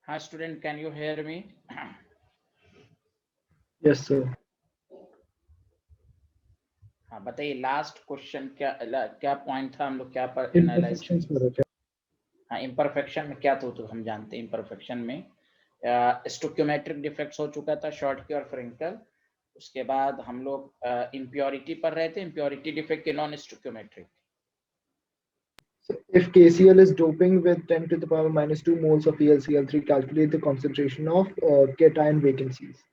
हाँ student, can you hear me? Yes sir. हाँ बताइए, लास्ट क्वेश्चन क्या पॉइंट था, हम लोग क्या पर एनालाइज इम्परफेक्शंस किए? पर क्या? हाँ, इम्परफेक्शन में क्या तो हम जानते हैं। इम्परफेक्शन में स्टोक्योमेट्रिक डिफेक्ट्स हो चुका था, शॉर्ट की और फ्रिंकल। उसके बाद हम लोग इम्प्योरिटी पर रहे थे, इम्प्योरिटी डिफेक्ट के non stoichiometric. So if KCl is doping with 10 to the power minus 2 moles of ElCl3, calculate the concentration of cation vacancies.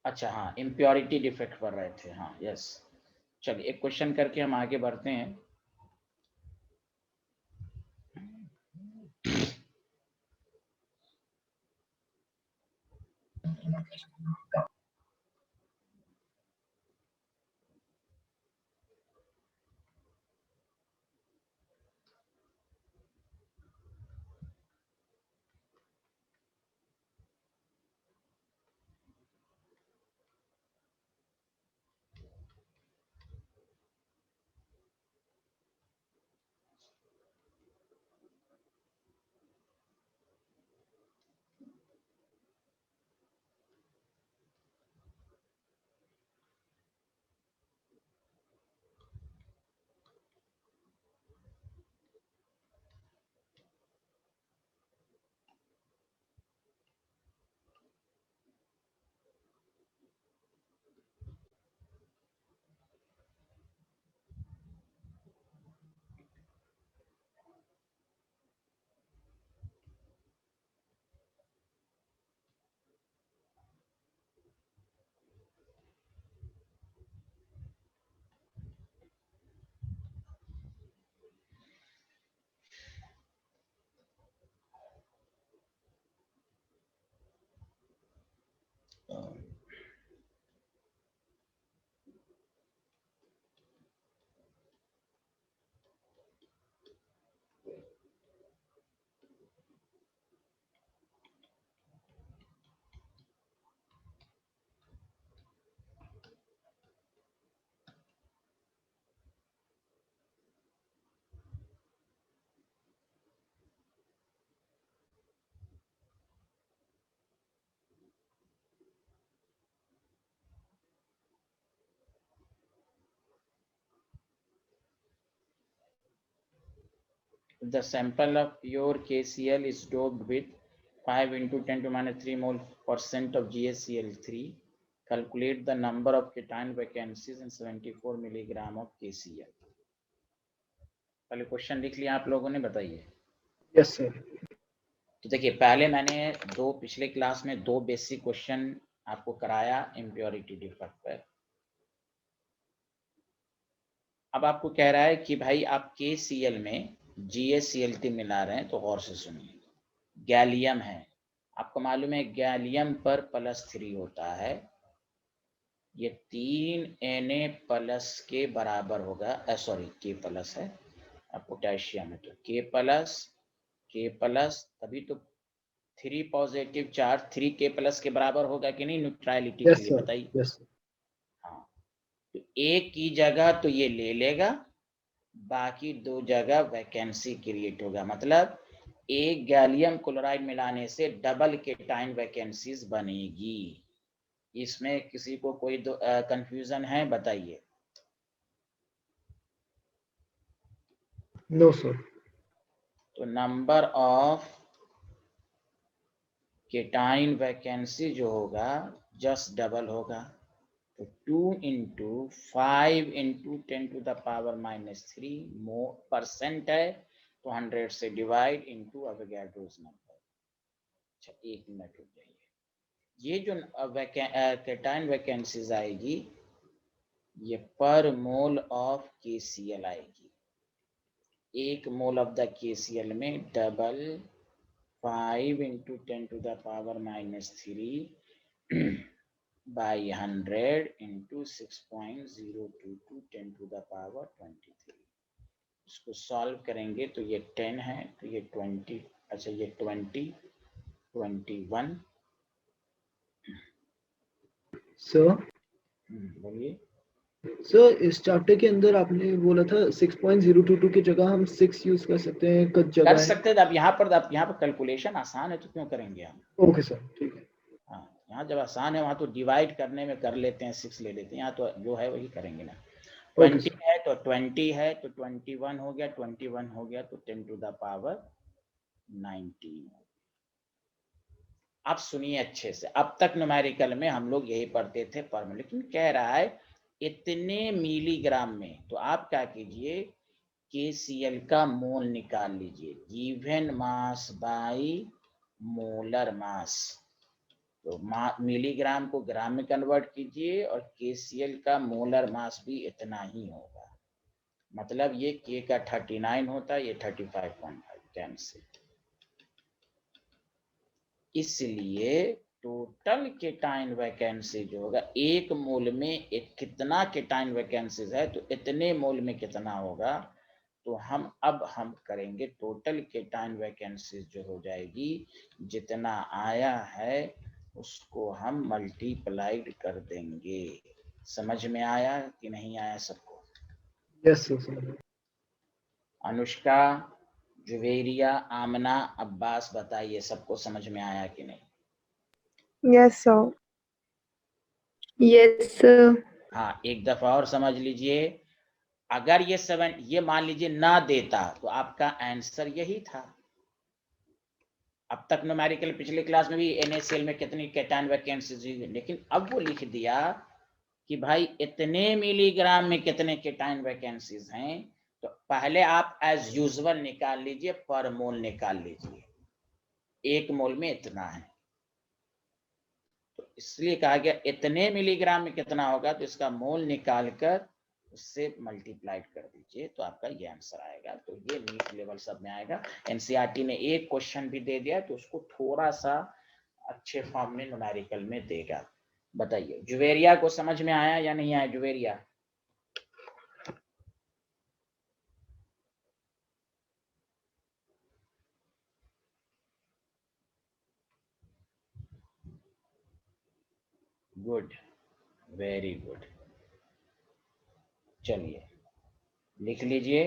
अच्छा हाँ, इम्प्योरिटी डिफेक्ट पर रहे थे। हाँ यस, चलिए एक क्वेश्चन करके हम आगे बढ़ते हैं। The sample of your KCl is doped with 5 into 10 to minus 3 mole percent of GaCl3. Calculate the number of cation vacancies in 74 milligram of KCl. पहले क्वेश्चन लिख लिया आप लोगों ने, बताइए। Yes sir. तो देखिए, पहले मैंने पिछले क्लास में दो बेसिक क्वेश्चन आपको कराया इम्प्योरिटी डिफेक्ट पर। अब आपको कह रहा है कि भाई आप KCl में GaCl3 मिला रहे हैं, तो गौर से सुनिए। गैलियम है, आपको मालूम है गैलियम पर +3 होता है, ये 3Na प्लस के बराबर होगा। सॉरी, K प्लस है, पोटेशियम है तो K प्लस, तभी तो 3 पॉजिटिव चार्ज 3K प्लस के बराबर होगा कि नहीं, न्यूट्रलिटी के यस लिए, सर। बताइए। Yes sir. हाँ, तो एक की जगह तो ये ले लेगा, बाकी दो जगह वैकेंसी क्रिएट होगा। मतलब एक गैलियम क्लोराइड मिलाने से डबल केटाइन वैकेंसीज बनेगी। इसमें किसी को कोई कंफ्यूजन है, बताइए। No sir. तो नंबर ऑफ केटाइन वैकेंसी जो होगा जस्ट डबल होगा। तो 2 into 5 into 10 to the power -3 % है, तो 100 से डिवाइड इंटू अवोगाड्रोस नंबर। अच्छा, एक मिनट रुक जाइए। ये जो केटाइन वैकेंसीज आएगी, ये पर मोल ऑफ KCl आएगी। 1 मोल ऑफ द KCl में double 5 into 10 to the power -3 by 100 into 6.022 10 to the power 23। इसको सॉल्व करेंगे तो ये 10 है, तो ये 20, अच्छा ये 20, 21। सर बोलिए। सर इस चैप्टर के अंदर आपने बोला था 6.022 की जगह हम 6 यूज कर सकते हैं, कुछ कर जगह है। सकते हैं। अब यहाँ पर कैलकुलेशन आसान है तो क्यों करेंगे हम। ओके सर, ठीक है। हाँ, यहाँ जब आसान है वहाँ तो डिवाइड करने में कर लेते हैं, 6 ले लेते हैं, यहाँ तो जो है वही करेंगे ना। Okay 20 sir. है तो 20 है तो 21 हो गया, 21 हो गया तो 10 टू द पावर 19। अब सुनिए अच्छे से, अब तक न्यूमेरिकल में हम लोग यही पढ़ते थे पर, लेकिन कह रहा है इतने मिलीग्राम में, तो आप क्या कीजिए, KCl का मोल निकाल लीजिए, given mass by molar mass. तो मिलीग्राम को ग्राम में कन्वर्ट कीजिए और KCl का मोलर मास भी इतना ही होगा। मतलब ये K का 39 होता है, ये 35.5 कैंसिल। इसलिए टोटल केटाइन वैकेंसी जो होगा, एक मोल में एक कितना केटाइन वैकेंसीज है तो इतने मोल में कितना होगा। तो हम करेंगे टोटल केटाइन वैकेंसीज जो हो जाएगी, जितना आया है उसको हम मल्टीप्लाइड कर देंगे। समझ में आया कि नहीं आया सबको? Yes sir. अनुष्का, जुवेरिया, आमना, अब्बास, बताइए सबको समझ में आया कि नहीं? Yes, sir. Yes, sir. हाँ, एक दफा और समझ लीजिए। अगर ये 7 ये मान लीजिए ना देता तो आपका आंसर यही था। अब तक न्यूमेरिकल पिछले क्लास में भी NaCl में कितनी केटाइन वैकेंसीज हुई, लेकिन अब वो लिख दिया कि भाई इतने मिलीग्राम में कितने केटाइन वैकेंसीज हैं। तो पहले आप एज यूजुअल निकाल लीजिए, पर मोल निकाल लीजिए, एक मोल में इतना है। तो इसलिए कहा गया इतने मिलीग्राम में कितना होगा, तो इसका मोल निकालकर उससे मल्टीप्लाइड कर दीजिए तो आपका ये आंसर आएगा। तो ये नीट लेवल सब में आएगा। एनसीईआरटी ने एक क्वेश्चन भी दे दिया तो उसको थोड़ा सा अच्छे फॉर्म में न्यूमेरिकल में देगा। बताइए जुवेरिया को समझ में आया या नहीं आया? Juveria, good, very good. चलिए लिख लीजिए।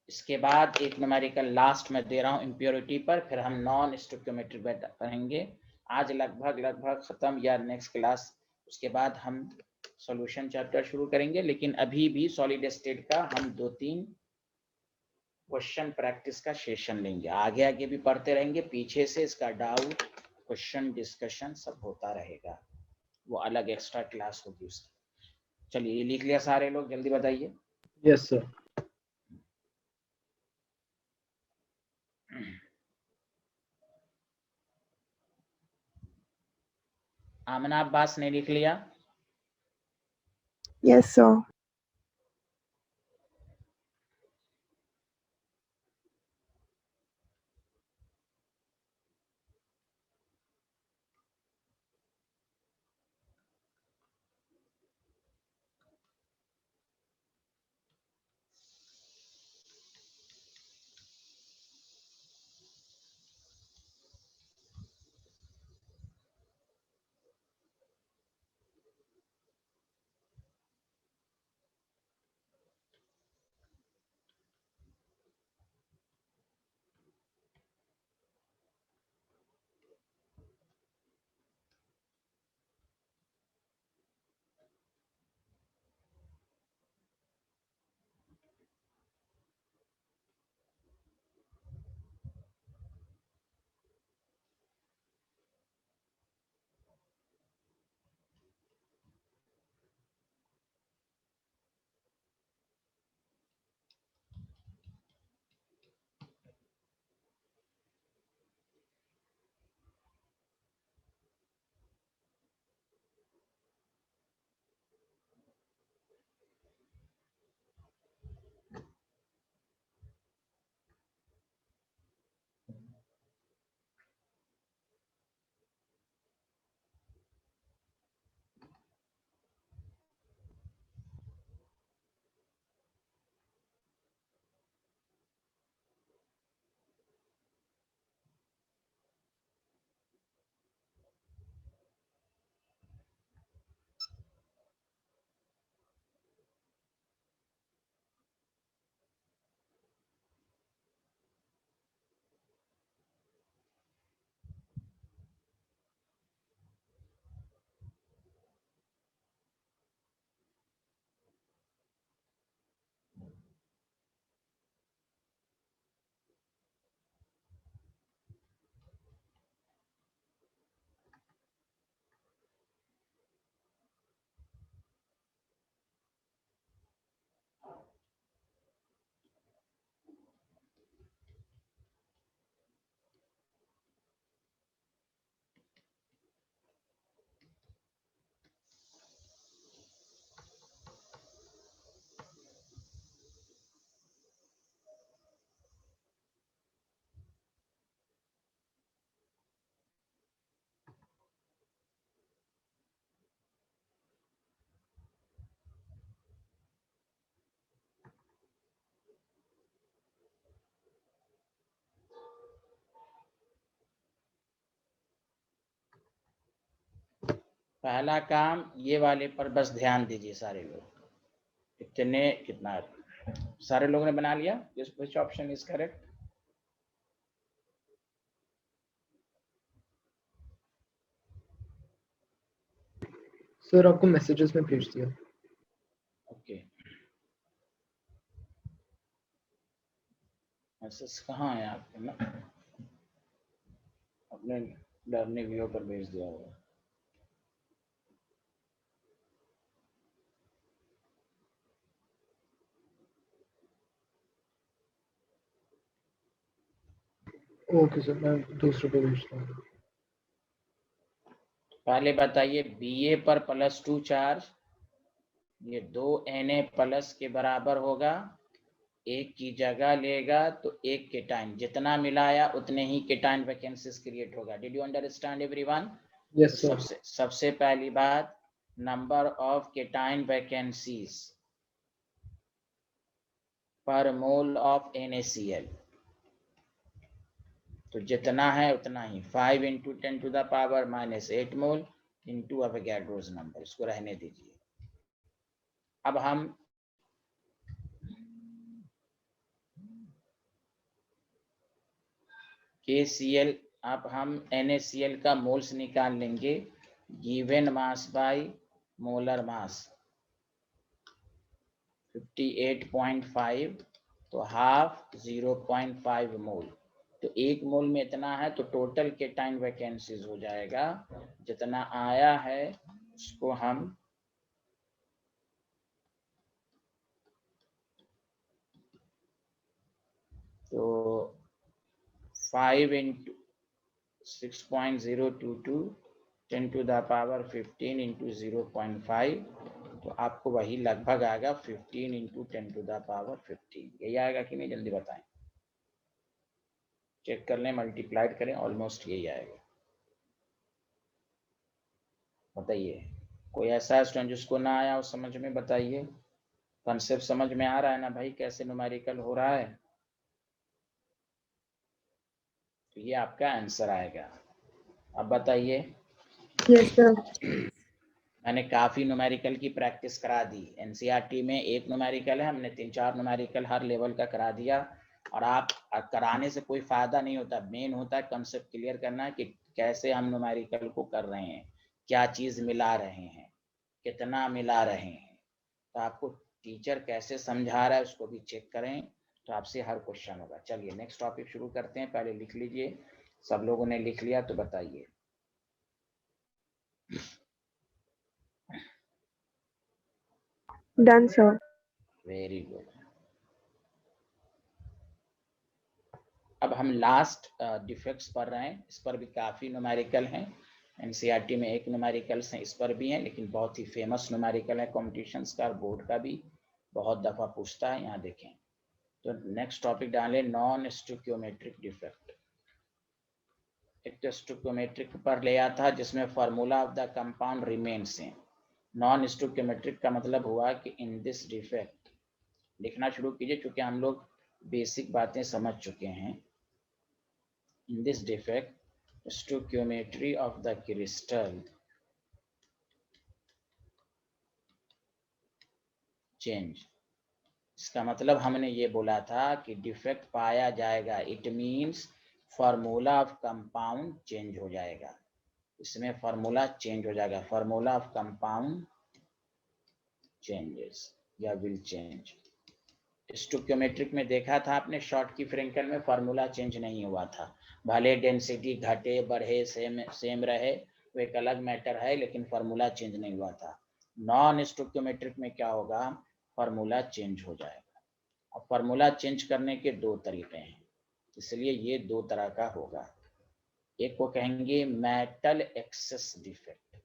इसके बाद एक न्यूमेरिकल लास्ट में दे रहा हूं इम्प्योरिटी पर, फिर हम नॉन स्टोइकियोमेट्रिक पढ़ेंगे। आज लगभग खत्म, या नेक्स्ट क्लास उसके बाद हम सॉल्यूशन चैप्टर शुरू करेंगे। लेकिन अभी भी सॉलिड स्टेट का हम 2-3 क्वेश्चन प्रैक्टिस का सेशन लेंगे। आगे आगे भी पढ़ते रहेंगे, पीछे से इसका डाउट, क्वेश्चन डिस्कशन सब होता रहेगा, वो अलग एक्स्ट्रा क्लास होगी उसकी। चलिए लिख लिया सारे लोग, जल्दी बताइए। Yes sir. आमना अब्बास ने लिख लिया? Yes, sir. पहला काम ये वाले पर बस ध्यान दीजिए सारे लोग। कितना सारे लोगों ने बना लिया? Which option is correct? Sir आपको मैसेजेस में भेज दिया। ओके, मैसेज कहाँ है आपके ना? अपने डरने व्यू पर भेज दिया होगा। ओके सर, मैं दूसरे पे भेजता हूँ। पहले बताइए, BA पर +2 चार्ज ये 2Na प्लस के बराबर होगा। एक की जगह लेगा तो एक केटाइन, जितना मिलाया उतने ही केटाइन वैकेंसीज क्रिएट होगा। Did you understand everyone? Yes sir. सबसे पहली बात, नंबर ऑफ केटाइन वैकेंसीज पर मोल ऑफ NaCl, तो जितना है उतना ही 5 × 10⁻⁻8 मोल इंटू अवोगाड्रोस नंबर, इसको रहने दीजिए। अब हम KCl, अब हम NaCl का मोल्स निकाल लेंगे, given mass by molar mass 58.5, तो हाफ 0.5 मोल, तो एक मोल में इतना है, तो टोटल केटाइन वैकेंसीज हो जाएगा जितना आया है उसको हम तो 5 × 6.022 10⁻15 × 0.5, तो आपको वही लगभग आएगा 15 × 10⁻15। यही आएगा कि नहीं? जल्दी बताएं, चेक कर लें, मल्टीप्लाइड करें, ऑलमोस्ट यही आएगा। बताइए, कोई ऐसा स्टूडेंट जिसको ना आया हो समझ में, बताइए। कंसेप्ट समझ में आ रहा है ना भाई, कैसे न्यूमेरिकल हो रहा है? तो ये आपका आंसर आएगा। अब बताइए। Yes, sir. मैंने काफ़ी न्यूमेरिकल की प्रैक्टिस करा दी। NCERT में एक न्यूमेरिकल है, हमने 3-4 न्यूमेरिकल हर लेवल का करा दिया। और आप कराने से कोई फ़ायदा नहीं होता, मेन होता है कंसेप्ट क्लियर करना कि कैसे हम न्यूमेरिकल को कर रहे हैं, क्या चीज़ मिला रहे हैं, कितना मिला रहे हैं। तो आपको टीचर कैसे समझा रहा है उसको भी चेक करें, तो आपसे हर क्वेश्चन होगा। चलिए नेक्स्ट टॉपिक शुरू करते हैं। पहले लिख लीजिए, सब लोगों ने लिख लिया तो बताइए। Done, sir. Very good. अब हम लास्ट डिफेक्ट्स पढ़ रहे हैं, इस पर भी काफ़ी न्यूमेरिकल हैं। NCERT में एक न्यूमेरिकल्स हैं, इस पर भी हैं, लेकिन बहुत ही फेमस न्यूमेरिकल है कॉम्पिटिशन्स का, बोर्ड का भी बहुत दफ़ा पूछता है। यहाँ देखें, तो नेक्स्ट टॉपिक डालें, नॉन स्टोइकियोमेट्रिक डिफेक्ट। एक तो स्टोइकियोमेट्रिक पर लिया था जिसमें formula of the compound remains है। नॉन स्टोइकियोमेट्रिक का मतलब हुआ कि इन दिस डिफेक्ट, लिखना शुरू कीजिए क्योंकि हम लोग बेसिक बातें समझ चुके हैं। In this defect, stoichiometry of the crystal change, इसका मतलब हमने ये बोला था कि डिफेक्ट पाया जाएगा, it means formula of compound change हो जाएगा। इसमें फार्मूला चेंज हो जाएगा, फार्मूला ऑफ कंपाउंड चेंजेस या विल चेंज। स्टोइकियोमेट्रिक में देखा था आपने, शॉर्ट की फ्रेंकल में फार्मूला चेंज नहीं हुआ था, भले डेंसिटी घटे बढ़े सेम रहे, वो एक अलग मैटर है, लेकिन फार्मूला चेंज नहीं हुआ था। नॉन स्टोइकियोमेट्रिक में क्या होगा, फार्मूला चेंज हो जाएगा। अब फार्मूला चेंज करने के दो तरीके हैं, इसलिए ये दो तरह का होगा। एक को कहेंगे मेटल एक्सेस डिफेक्ट,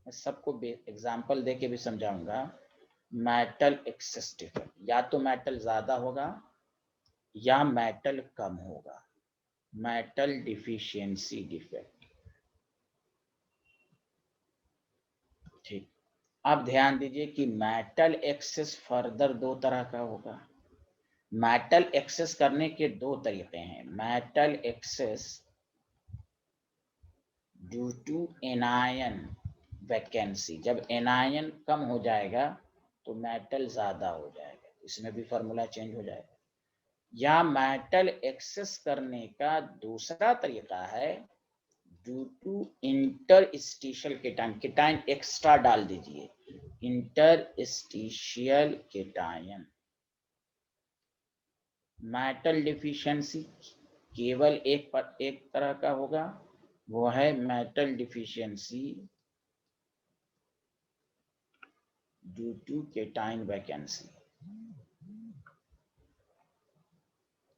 मैं सबको एग्जाम्पल दे के भी समझाऊंगा। मेटल एक्सेस डिफेक्ट, या तो मेटल ज्यादा होगा या मेटल कम होगा, मेटल डिफिशियंसी डिफेक्ट। ठीक, अब ध्यान दीजिए कि मेटल एक्सेस फर्दर दो तरह का होगा। मेटल एक्सेस करने के दो तरीके हैं, metal excess due to anion vacancy, जब एनायन कम हो जाएगा तो मेटल ज्यादा हो जाएगा, इसमें भी फॉर्मूला चेंज हो जाएगा। या मेटल एक्सेस करने का दूसरा तरीका है due to interstitial cation, cation extra डाल दीजिए, इंटरस्टिशियल केटायन। मेटल डिफिशियंसी केवल एक तरह का होगा, वो है metal deficiency due to cation vacancy,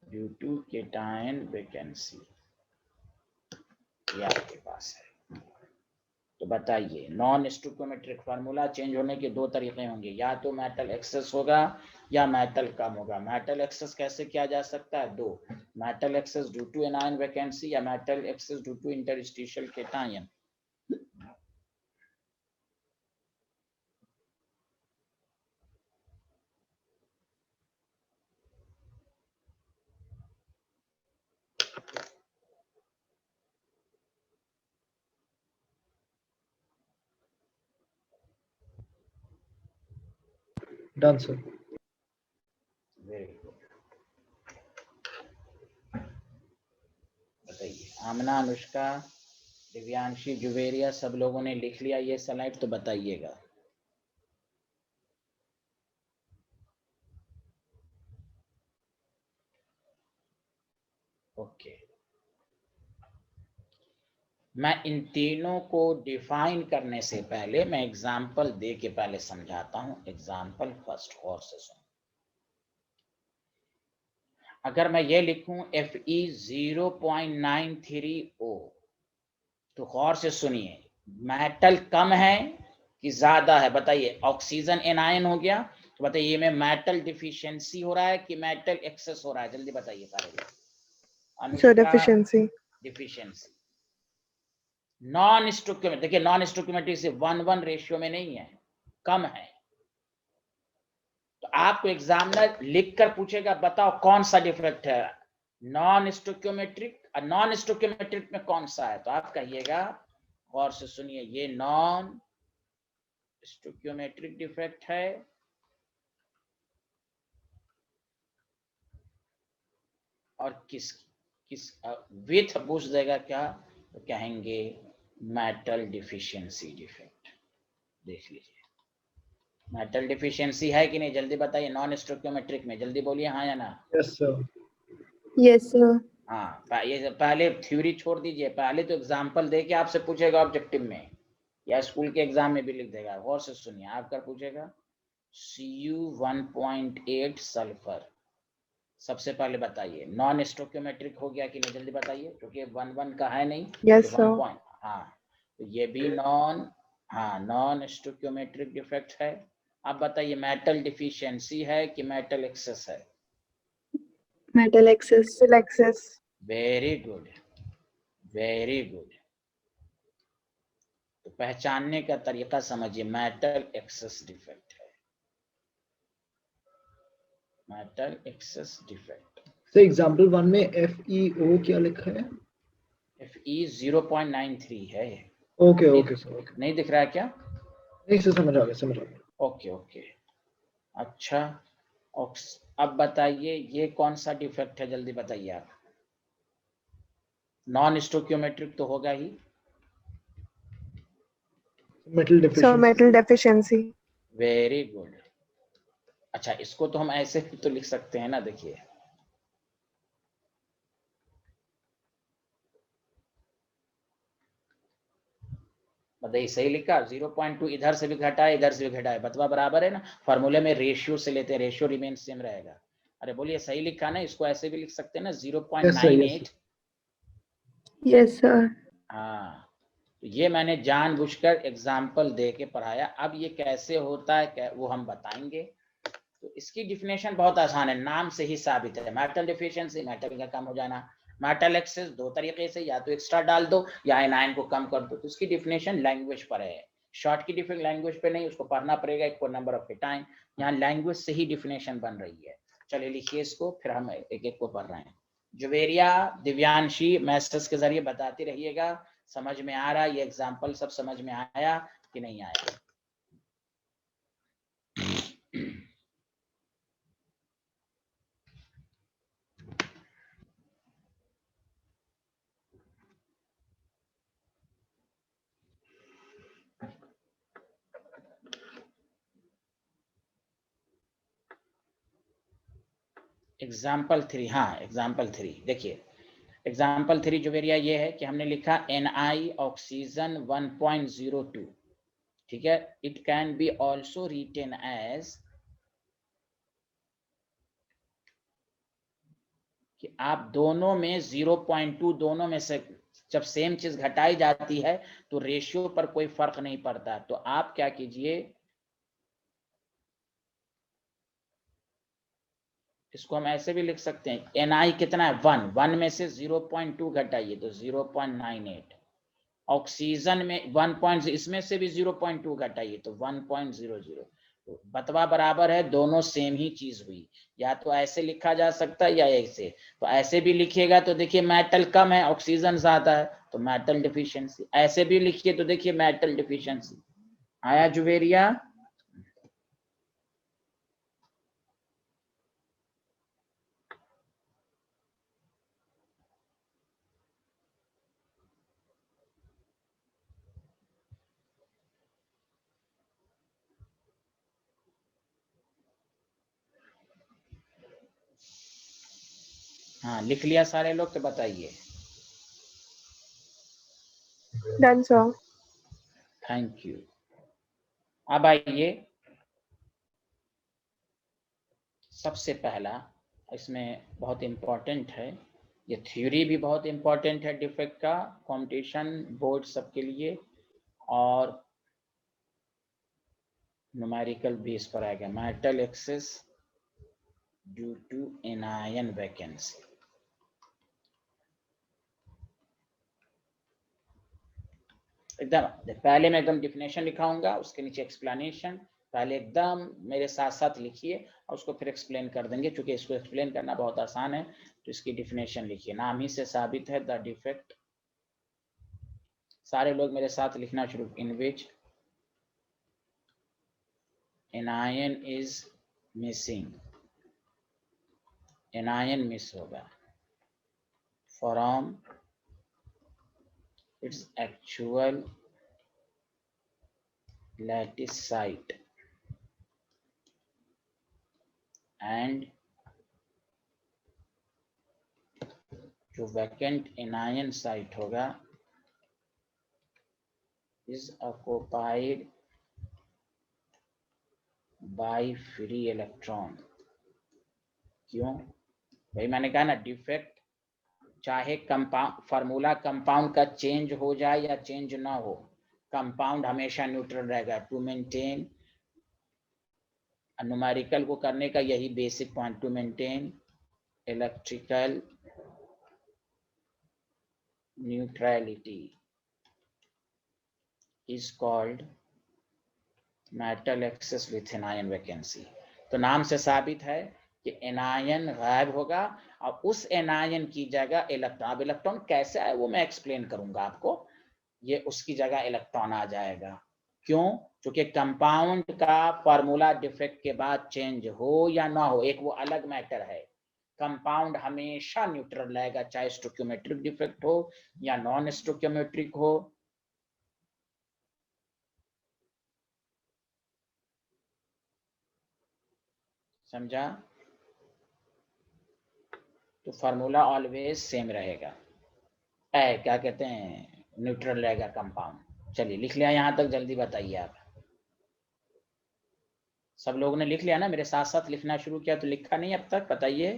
due to cation vacancy, ये आपके पास है। तो बताइए, नॉन स्टोइकोमेट्रिक फार्मूला चेंज होने के दो तरीके होंगे, या तो मेटल एक्सेस होगा या मेटल कम होगा। मेटल एक्सेस कैसे किया जा सकता है? दो, metal excess due to anion vacancy या metal excess due to interstitial cation. Done, sir. Very good. बताइए, आमना, अनुष्का, दिव्यांशी, जुवेरिया, सब लोगों ने लिख लिया ये स्लाइड? तो बताइएगा। ओके, मैं इन तीनों को डिफाइन करने से पहले मैं एग्जाम्पल दे के पहले समझाता हूं। एग्जाम्पल फर्स्ट गौर से सुनो। अगर मैं ये लिखूं Fe 0.93O, तो गौर से सुनिए, मेटल कम है कि ज्यादा है? बताइए, ऑक्सीजन एनायन हो गया, तो बताइए में मेटल डिफिशियंसी हो रहा है कि मेटल एक्सेस हो रहा है? जल्दी बताइए सारे लोग। So Anushka, deficiency. Deficiency. Non stoichiometric, देखिए नॉन स्टोइकोमेट्रिक से 1:1 रेशियो में नहीं है, कम है। तो आपको एग्जामिनर लिख कर पूछेगा बताओ कौन सा डिफेक्ट है, नॉन स्टोइकोमेट्रिक, और नॉन स्टोइकोमेट्रिक में कौन सा है? तो आप कहिएगा, गौर से सुनिए, ये नॉन स्टोइकोमेट्रिक डिफेक्ट है, और किस विथ पूछ देगा क्या, तो कहेंगे मेटल डिफिशियंसी डिफेक्ट। देख लीजिए, मेटल डिफिशियंसी है कि नहीं? जल्दी बताइए, नॉन स्टोइकोमेट्रिक में, जल्दी बोलिए हाँ या ना। Yes, sir. Yes, sir. हाँ, ये पहले थ्योरी छोड़ दीजिए, पहले तो एग्जाम्पल दे के आपसे पूछेगा ऑब्जेक्टिव में, या स्कूल के एग्जाम में भी लिख देगा। गौर से सुनिए, आपका पूछेगा Cu 1.8 सल्फर, सबसे पहले बताइए नॉन स्टोइकोमेट्रिक हो गया कि नहीं? जल्दी बताइए, क्योंकि 1:1 का है नहीं। Yes, तो sir. 1. हाँ, तो ये भी नॉन स्टोइकोमेट्रिक डिफेक्ट है। अब बताइए, मेटल डिफिशियंसी है कि मेटल एक्सेस है? Metal excess. Still excess. Very good, very good. तो पहचानने का तरीका समझिए, मेटल एक्सेस डिफेक्ट है, metal access defect. So example 1 में FeO क्या लिखा है? Fe 0.93 है। Okay, okay, sir. Okay. नहीं दिख रहा है क्या? नहीं sir, समझ आ गया। ओके ओके, अच्छा। अब बताइए ये कौन सा डिफेक्ट है? जल्दी बताइए आप। नॉन स्टोइकोमेट्रिक तो होगा ही। Metal So deficiency. metal deficiency. Very good. अच्छा, इसको तो हम ऐसे भी तो लिख सकते हैं ना, देखिए, बताइए सही लिखा। 0.2 इधर से भी घटा है, इधर से भी घटा है, बतवा बराबर है ना। फॉर्मूले में रेशियो से लेते हैं, रेशियो रिमेन सेम रहेगा। अरे बोलिए, सही लिखा ना? इसको ऐसे भी लिख सकते हैं ना, 0.98। Yes, sir. हाँ, तो ये मैंने जानबूझकर एग्जाम्पल दे के पढ़ाया। अब ये कैसे होता है वो हम बताएंगे। तो इसकी डिफिनेशन बहुत आसान है, नाम से ही साबित है। मेटल डिफिशियंसी, मेटल का कम हो जाना। मेटल एक्सेस दो तरीके से, या तो एक्स्ट्रा डाल दो या एनायन को कम कर दो। तो इसकी डिफिनेशन लैंग्वेज पर है, शॉर्ट की डिफिनेशन लैंग्वेज पे नहीं, उसको पढ़ना पड़ेगा इक्वल नंबर ऑफ टाइम। यहाँ लैंग्वेज से ही डिफिनेशन बन रही है। चलिए लिखिए इसको, फिर हम एक एक को पढ़ रहे हैं। जुवेरिया, दिव्यांशी, मैसेज के जरिए बताते रहिएगा, समझ में आ रहा है? ये एग्जाम्पल सब समझ में आया? कि नहीं आया? एग्जाम्पल 3, हाँ एग्जाम्पल 3 देखिए, एग्जाम्पल 3 जो एरिया ये है कि हमने लिखा Ni ऑक्सीजन 1.02, ठीक है, it can be also written as, कि आप दोनों में 0.2 दोनों में से जब सेम चीज घटाई जाती है तो रेशियो पर कोई फर्क नहीं पड़ता। तो आप क्या कीजिए, इसको हम ऐसे भी लिख सकते हैं, Ni कितना है 1, 1 में से 0.2 घटाइए तो 0.98, ऑक्सीजन में 1. इसमें से भी 0.2 घटाइए तो 1.00। तो बतवा बराबर है, दोनों सेम ही चीज हुई। या तो ऐसे लिखा जा सकता है या ऐसे, तो ऐसे भी लिखिएगा तो देखिए मेटल कम है ऑक्सीजन ज्यादा है तो मेटल डिफिशियंसी, ऐसे भी लिखिए तो देखिए मेटल डिफिशियंसी। आया जुवेरिया? हाँ लिख लिया सारे लोग तो बताइए। Done, sir. Thank you. अब आइए, सबसे पहला इसमें बहुत इम्पोर्टेंट है, ये थ्योरी भी बहुत इम्पोर्टेंट है डिफेक्ट का, कंपटीशन बोर्ड सबके लिए, और न्यूमेरिकल भी इस पर आएगा, metal excess due to anion vacancy. एकदम पहले मैं एकदम डिफिनेशन लिखाऊंगा, उसके नीचे एक्सप्लेनेशन, पहले एकदम मेरे साथ साथ लिखिए और उसको फिर एक्सप्लेन कर देंगे, क्योंकि इसको एक्सप्लेन करना बहुत आसान है। तो इसकी डिफिनेशन लिखिए, नाम ही से साबित है द डिफेक्ट, सारे लोग मेरे साथ लिखना शुरू, इन विच anion is missing, anion miss होगा from its actual lattice site and जो vacant anion site होगा is occupied by free electron। क्यों भाई, मैंने कहा ना डिफेक्ट चाहे कंपाउंड फार्मूला कंपाउंड का चेंज हो जाए या चेंज ना हो, कंपाउंड हमेशा न्यूट्रल रहेगा। टू मेंटेन, न्यूमेरिकल को करने का यही basic point, to maintain electrical neutrality is called metal excess with anion vacancy. तो नाम से साबित है कि एनायन गायब होगा और उस एनायन की जगह इलेक्ट्रॉन, अब इलेक्ट्रॉन कैसे आए वो मैं एक्सप्लेन करूंगा आपको, ये उसकी जगह इलेक्ट्रॉन आ जाएगा। क्यों? क्योंकि कंपाउंड का फॉर्मूला डिफेक्ट के बाद चेंज हो या ना हो, एक वो अलग मैटर है, कंपाउंड हमेशा न्यूट्रल रहेगा, चाहे स्टोइकियोमेट्रिक डिफेक्ट हो या नॉन स्टोइकियोमेट्रिक हो। समझा? तो फार्मूला ऑलवेज सेम रहेगा, क्या कहते हैं, न्यूट्रल रहेगा कंपाउंड। चलिए लिख लिया यहाँ तक, जल्दी बताइए आप। सब लोगों ने लिख लिया ना? मेरे साथ साथ लिखना शुरू किया तो लिखा नहीं अब तक? बताइए।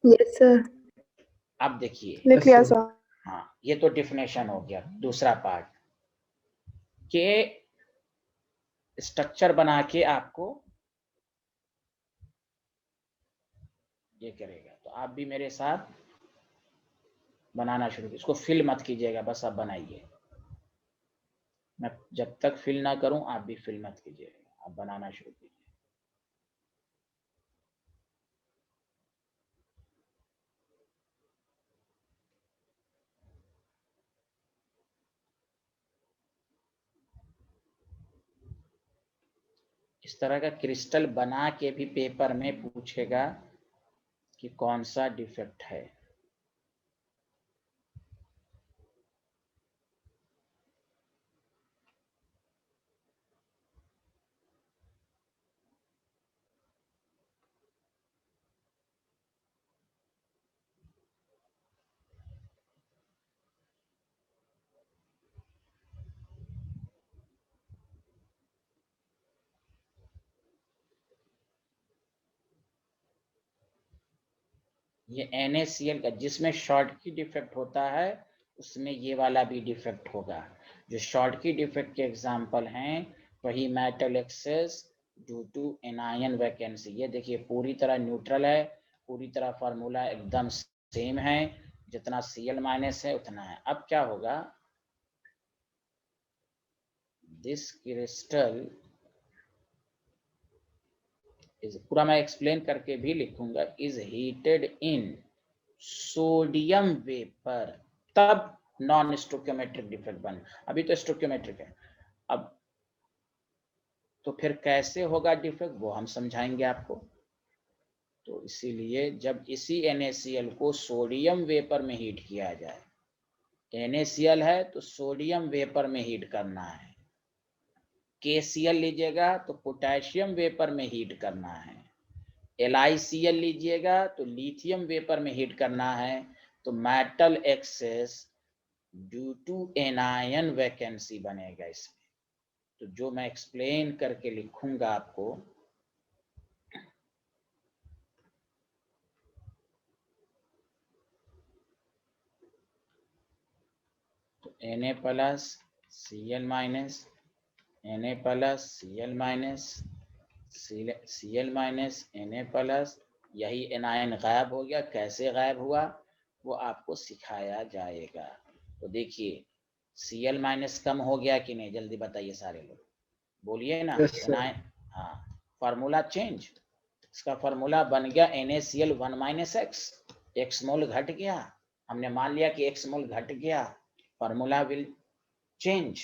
Yes, sir. अब देखिए, लिख लिया, Yes, sir. sir. हाँ ये तो डिफिनेशन हो गया। दूसरा पार्ट के स्ट्रक्चर बना के आपको ये करेगा, तो आप भी मेरे साथ बनाना शुरू कीजिए। इसको फिल मत कीजिएगा, बस आप बनाइए, मैं जब तक फिल ना करूं आप भी फिल मत कीजिएगा, आप बनाना शुरू कीजिए। इस तरह का क्रिस्टल बना के भी पेपर में पूछेगा कि कौन सा डिफेक्ट है। ये NaCl का जिसमें शॉर्ट की डिफेक्ट होता है उसमें ये वाला भी डिफेक्ट होगा। जो शॉर्ट की डिफेक्ट के एग्जांपल हैं वही metal excess due to anion vacancy. ये देखिए पूरी तरह न्यूट्रल है, पूरी तरह फार्मूला एकदम सेम है, जितना Cl माइनस है उतना है। अब क्या होगा, दिस क्रिस्टल पूरा मैं एक्सप्लेन करके भी लिखूंगा, is heated in sodium vapour, तब नॉन स्टोकियोमेट्रिक डिफेक्ट बन। अभी तो स्टोकियोमेट्रिक है, अब तो फिर कैसे होगा डिफेक्ट वो हम समझाएंगे आपको। तो इसीलिए जब इसी NaCl को सोडियम वेपर में हीट किया जाए, NaCl है तो सोडियम वेपर में हीट करना है, KCl लीजिएगा तो पोटेशियम वेपर में हीट करना है, LiCl लीजिएगा तो लिथियम वेपर में हीट करना है। तो metal excess due to anion vacancy बनेगा इसमें। तो जो मैं एक्सप्लेन करके लिखूंगा आपको, तो Na plus Cl minus, Na plus Cl minus, Cl minus Na plus, यही एनायन गायब हो गया। कैसे गायब हुआ वो आपको सिखाया जाएगा। तो देखिए Cl माइनस कम हो गया कि नहीं, जल्दी बताइए सारे लोग, बोलिए ना। Yes, sir. एनायन, हाँ, फार्मूला चेंज, इसका फार्मूला बन गया NaCl 1 माइनस एक्स, एक्स मोल घट गया, हमने मान लिया कि एक्स मोल घट गया, फार्मूला विल चेंज,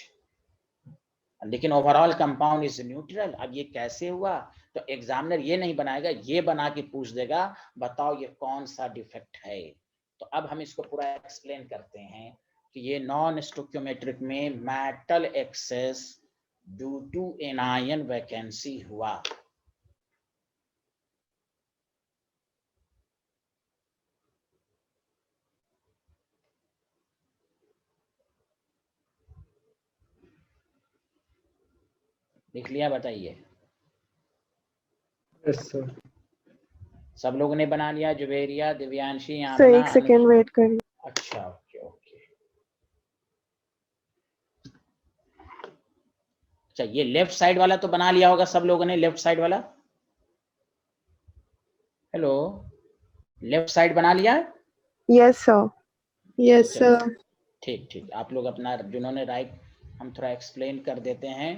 लेकिन ओवरऑल कंपाउंड इज न्यूट्रल। अब ये कैसे हुआ, तो एग्जामिनर ये नहीं बनाएगा, ये बना के पूछ देगा बताओ ये कौन सा डिफेक्ट है। तो अब हम इसको पूरा एक्सप्लेन करते हैं कि ये नॉन स्टोकियोमेट्रिक में metal excess due to anion vacancy हुआ। लिख लिया, बताइए। Yes, sir. सब लोगों ने बना लिया, जुबेरिया, दिव्यांशी, सर यामना, एक सेकेंड वेट करिए। अच्छा, ओके ओके। अच्छा, ये लेफ्ट साइड वाला तो बना लिया होगा सब लोगों ने, लेफ्ट साइड वाला, हेलो, लेफ्ट साइड बना लिया? यस सर, यस चलो सर। ठीक ठीक, आप लोग अपना जिन्होंने राइट, हम थोड़ा एक्सप्लेन कर देते हैं।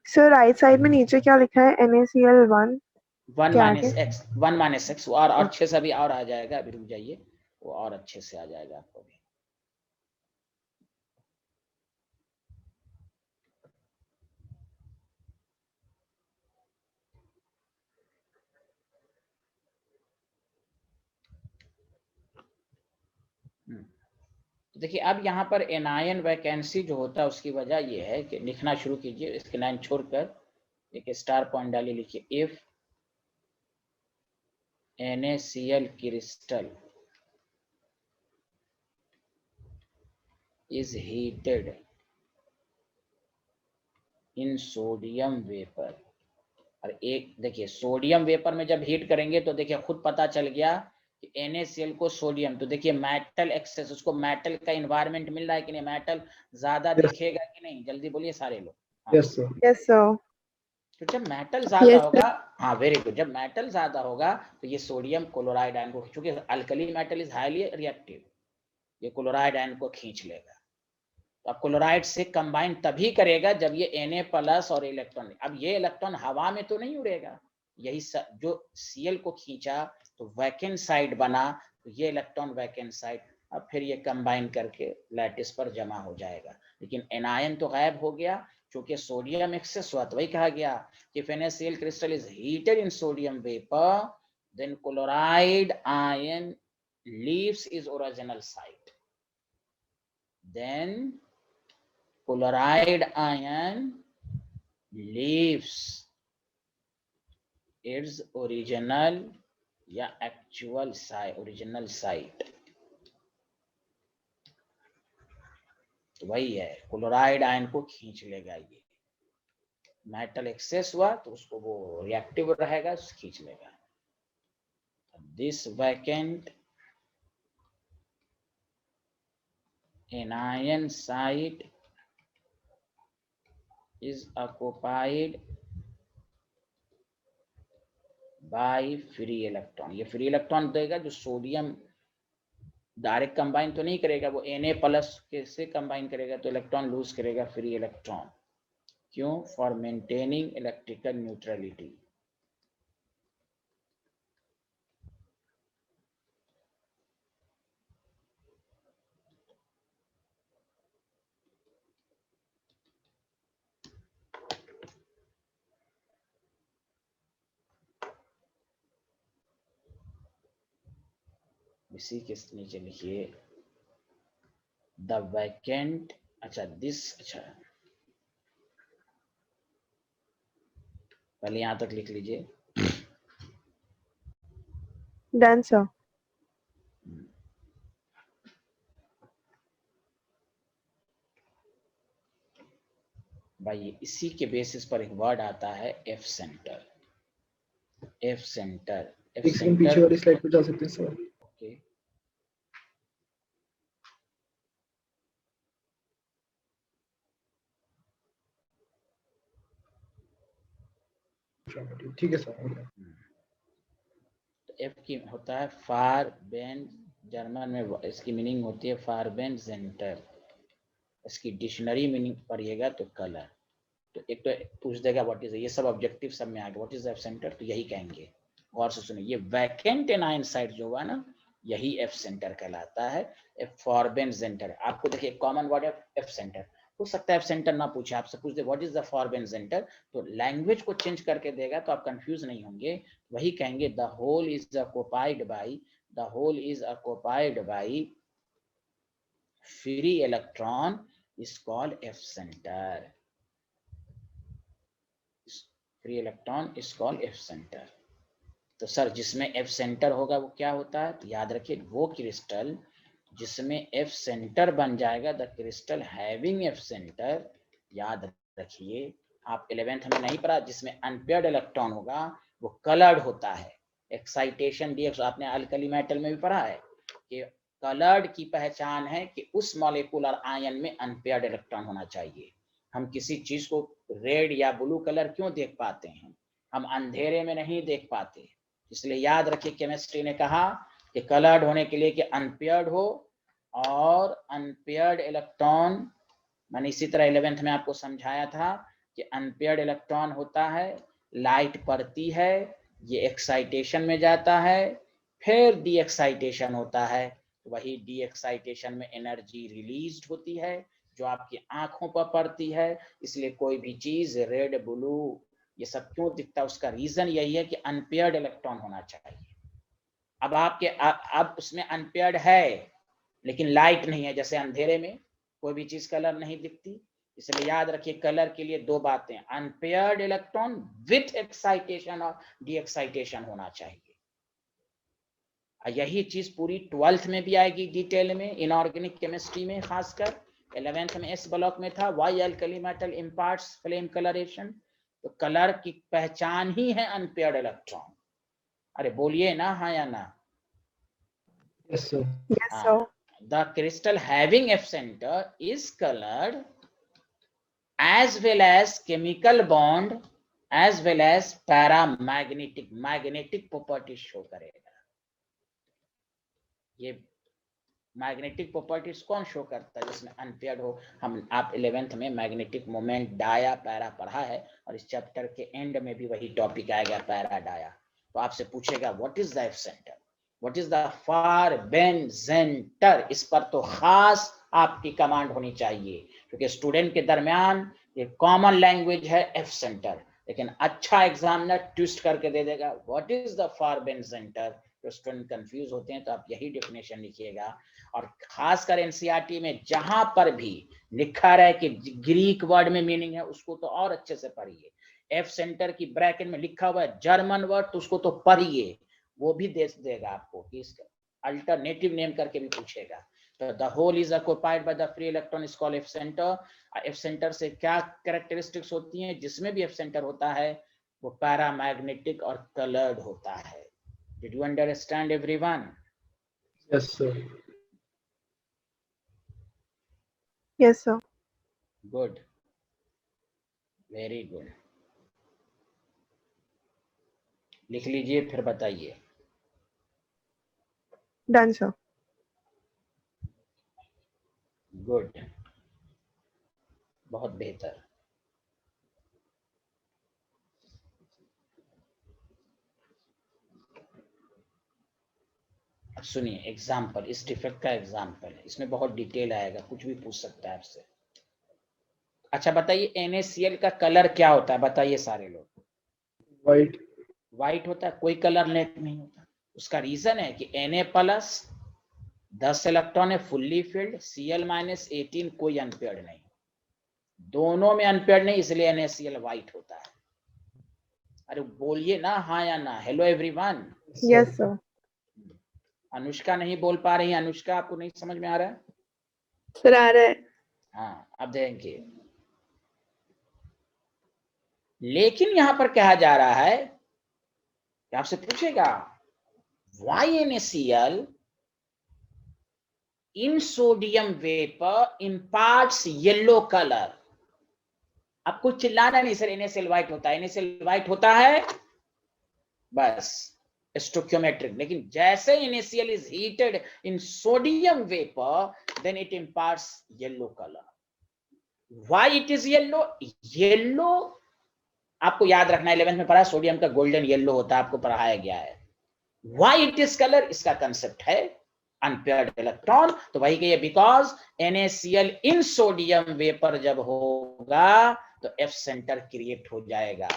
सर राइट साइड में नीचे क्या लिखा है? NaCl1 वन क्या माइनस आगे? एक्स, 1 माइनस एक्स, और अच्छे से अभी और आ जाएगा, अभी रुक जाइए, वो और अच्छे से आ जाएगा आपको भी। तो देखिए अब यहाँ पर एनायन वैकेंसी जो होता है उसकी वजह ये है कि लिखना शुरू कीजिए, इसके लाइन छोड़कर एक स्टार पॉइंट डालिए, लिखिए if NaCl crystal is heated in sodium vapor। और एक देखिए सोडियम वेपर में जब हीट करेंगे तो देखिए खुद पता चल गया कि NaCl को सोडियम, तो देखिए मेटल एक्सेस, उसको मेटल का इन्वायरमेंट मिल रहा है कि नहीं, मेटल ज्यादा Yes. दिखेगा कि नहीं, जल्दी बोलिए सारे लोग। हाँ, Yes, sir. Yes sir. तो जब मेटल ज्यादा यस होगा, हाँ वेरी गुड, जब मेटल ज्यादा होगा तो ये सोडियम क्लोराइड आयन को, चूंकि alkali metal is highly reactive, ये क्लोराइड आयन को खींच लेगा। तो अब क्लोराइड से कंबाइन तभी करेगा जब ये Na प्लस और इलेक्ट्रॉन, अब ये इलेक्ट्रॉन हवा में तो नहीं उड़ेगा, यही जो Cl को खींचा तो वैकेंट साइड बना, तो ये इलेक्ट्रॉन वैकेंट साइड अब फिर ये कंबाइन करके लैटिस पर जमा हो जाएगा। लेकिन एनायन तो गायब हो गया क्योंकि सोडियम एक्सेस हुआ। तो वही कहा गया कि NaCl crystal is heated in sodium vapor, then chloride ion leaves its original site. Then chloride ion leaves its original या actual site, original site. तो वही है, क्लोराइड आयन को खींच लेगा। ये मेटल एक्सेस हुआ तो उसको वो रिएक्टिव रहेगा, खींच लेगा। This vacant anion site is occupied by free electron। ये फ्री इलेक्ट्रॉन देगा जो सोडियम डायरेक्ट कंबाइन तो नहीं करेगा, वो Na+ से कंबाइन करेगा तो इलेक्ट्रॉन लूज करेगा फ्री इलेक्ट्रॉन। क्यों? For maintaining electrical neutrality. इसी के नीचे लिखिए द वैकेंट, अच्छा दिस, अच्छा पहले यहां तक लिख लीजिए। Done, sir. भाई इसी के बेसिस पर एक वर्ड आता है F centre. F centre, F एक सेकंड पीछे सेंटर, वाली स्लाइड पे जा सकते हैं सर? ओके। ठीक है सर। तो एफ की होता है फार बेन, जर्मन में इसकी मीनिंग होती है फार बेन सेंटर। इसकी डिक्शनरी मीनिंग पढ़िएगा तो कलर। तो एक तो पूछ देगा व्हाट इज, ये सब ऑब्जेक्टिव सब में आ गया, व्हाट इज एफ सेंटर, तो यही कहेंगे। गौर से सुनिए, ये वैकेंट एनायन साइट जो हुआ ना, यही एफ सेंटर कहलाता है। एफ फॉरबेन सेंटर, आपको देखिए कॉमन वर्ड है एफ सेंटर। हो सकता है एफ सेंटर ना पूछे, आपसे पूछ दे what is the farben centre, तो लैंग्वेज को चेंज करके देगा तो आप कंफ्यूज नहीं होंगे। वही कहेंगे the hole is occupied by, the hole is occupied by free electron is called F center. Free electron is called F center. तो सर जिसमें F सेंटर होगा वो क्या होता है? तो याद रखिए वो क्रिस्टल जिसमें F सेंटर बन जाएगा, the crystal having F centre, याद रखिए आप 11th में नहीं पढ़ा, जिसमें अनपेयर्ड इलेक्ट्रॉन होगा वो कलर्ड होता है। एक्साइटेशन डीएक्स आपने अल्कली मेटल में भी पढ़ा है कि कलर्ड की पहचान है कि उस मॉलिक्यूलर आयन में अनपेयर्ड इलेक्ट्रॉन होना चाहिए। हम किसी चीज को रेड या ब्लू कलर क्यों देख पाते हैं? हम अंधेरे में नहीं देख पाते। इसलिए याद रखिए केमिस्ट्री ने कहा कि कलर्ड होने के लिए कि अनपेयर्ड हो, और अनपेयर्ड इलेक्ट्रॉन, मैंने इसी तरह 11th में आपको समझाया था कि अनपेयर्ड इलेक्ट्रॉन होता है, लाइट पड़ती है, ये एक्साइटेशन में जाता है, फिर डी एक्साइटेशन होता है। वही डी एक्साइटेशन में एनर्जी रिलीज होती है जो आपकी आंखों पर पड़ती है। इसलिए कोई भी चीज रेड ब्लू ये सब क्यों दिखता है, उसका रीजन यही है कि अनपेयर्ड इलेक्ट्रॉन होना चाहिए। अब आपके अब उसमें अनपेयर्ड है लेकिन लाइट नहीं है, जैसे अंधेरे में कोई भी चीज कलर नहीं दिखती। इसलिए याद रखिए कलर के लिए दो बातें, अनपेयर्ड इलेक्ट्रॉन विथ एक्साइटेशन और डी एक्साइटेशन होना चाहिए। यही चीज पूरी 12th में भी आएगी डिटेल में, इनऑर्गेनिक केमिस्ट्री में खासकर। 11th में एस ब्लॉक में था why alkali metal imparts flame colouration. तो कलर की पहचान ही है अनपेयर्ड इलेक्ट्रॉन। अरे बोलिए ना हाँ या ना? Yes sir. Yes, sir. The crystal having F center is colored as well as chemical bond as well as paramagnetic, magnetic property show करेगा। ये मैग्नेटिक प्रॉपर्टीज कौन शो करता है? जिसमें अनपेयर्ड हो। हम आप 11th में मैग्नेटिक मोमेंट डाया पैरा पढ़ा है, और इस चैप्टर के एंड में भी वही टॉपिक आएगा पैरा डाया। तो आपसे पूछेगा what is the F centre, what is the फारबेंजेंटर, इस पर तो खास आपकी कमांड होनी चाहिए, क्योंकि स्टूडेंट के दरमियान ये कॉमन लैंग्वेज है एफ सेंटर, लेकिन अच्छा एग्जामिनर ट्विस्ट करके दे देगा व्हाट इज द फारबेंजेंटर, तो स्टूडेंट कंफ्यूज होते हैं। तो आप यही डेफिनेशन लिखिएगा, और खासकर एनसीईआरटी में जहां पर भी लिखा रहे कि ग्रीक वर्ड में मीनिंग है, उसको तो और अच्छे से पढ़िए। एफ सेंटर की ब्रैकेट में लिखा हुआ है जर्मन वर्ड, तो उसको तो पढ़िए, वो भी दे देगा आपको कि इसका अल्टरनेटिव नेम करके भी पूछेगा। तो the hole is occupied by the free electron is called F centre. F centre से क्या कैरेक्टरिस्टिक्स होती हैं, जिसमें भी एफ सेंटर होता है वो पैरामैग्नेटिक और कलर्ड होता है। Did you understand everyone? Yes, sir. Yes, sir. Good, very good. लिख लीजिए फिर बताइए। Done, sir. गुड, बहुत बेहतर। अब सुनिए एग्जाम्पल, इस डिफेक्ट का एग्जाम्पल है, इसमें बहुत डिटेल आएगा, कुछ भी पूछ सकता है आपसे। अच्छा बताइए NaCl का कलर क्या होता है, बताइए सारे लोग। White. व्हाइट होता है, कोई कलर नेट नहीं होता। उसका रीजन है कि Na प्लस 10 इलेक्ट्रॉन है फुल्ली फिल्ड, Cl माइनस 18 कोई अनपेयर्ड नहीं, दोनों में अनपेयर्ड नहीं, इसलिए NaCl व्हाइट होता है। अरे बोलिए ना हाँ या ना। Hello everyone. Yes, sir. Anushka नहीं बोल पा रही है, अनुष्का आपको नहीं समझ में आ रहा है? सर आ रहा है। हाँ अब देखेंगे, लेकिन यहां पर कहा जा रहा है कि आपसे पूछेगा why NaCl in sodium vapour imparts yellow colour. आपको चिल्लाना नहीं सर NaCl व्हाइट होता है, NaCl व्हाइट होता है बस स्टोइकियोमेट्रिक, लेकिन जैसे NaCl is heated in sodium vapour then it imparts yellow colour. Why it is yellow? Yellow आपको याद रखना, 11th में पढ़ा, सोडियम का गोल्डन येलो होता है, आपको पढ़ाया गया है। व्हाई इट इज कलर, इसका कंसेप्ट है अनपेयर्ड इलेक्ट्रॉन, तो वही कहिए because NaCl in sodium vapour जब होगा तो एफ सेंटर क्रिएट हो जाएगा,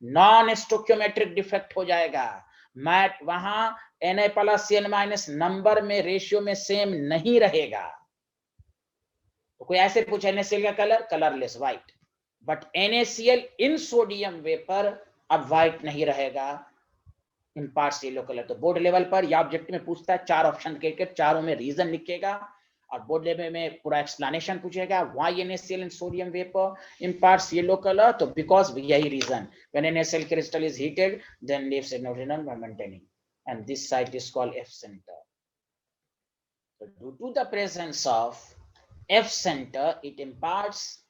नॉन स्टोइकियोमेट्रिक डिफेक्ट हो जाएगा। मैट वहां Na plus Cl minus number में रेशियो में सेम नहीं रहेगा। तो कोई ऐसे पूछे NaCl का colour, colourless white, but NaCl in sodium vapour अब व्हाइट नहीं रहेगा, इन पार्ट्स येलो कलर। तो बोर्ड लेवल पर या ऑब्जेक्टिव में पूछता है, 4 ऑप्शन के चारों में रीजन लिखेगा, और बोर्ड लेवल में पूरा एक्सप्लेनेशन पूछेगा why NaCl in sodium vapour imparts yellow colour, तो बिकॉज यही reason, when NaCl crystal is heated then leaves a nodinal by maintaining, and this site is called F center. So due to the presence of F center it imparts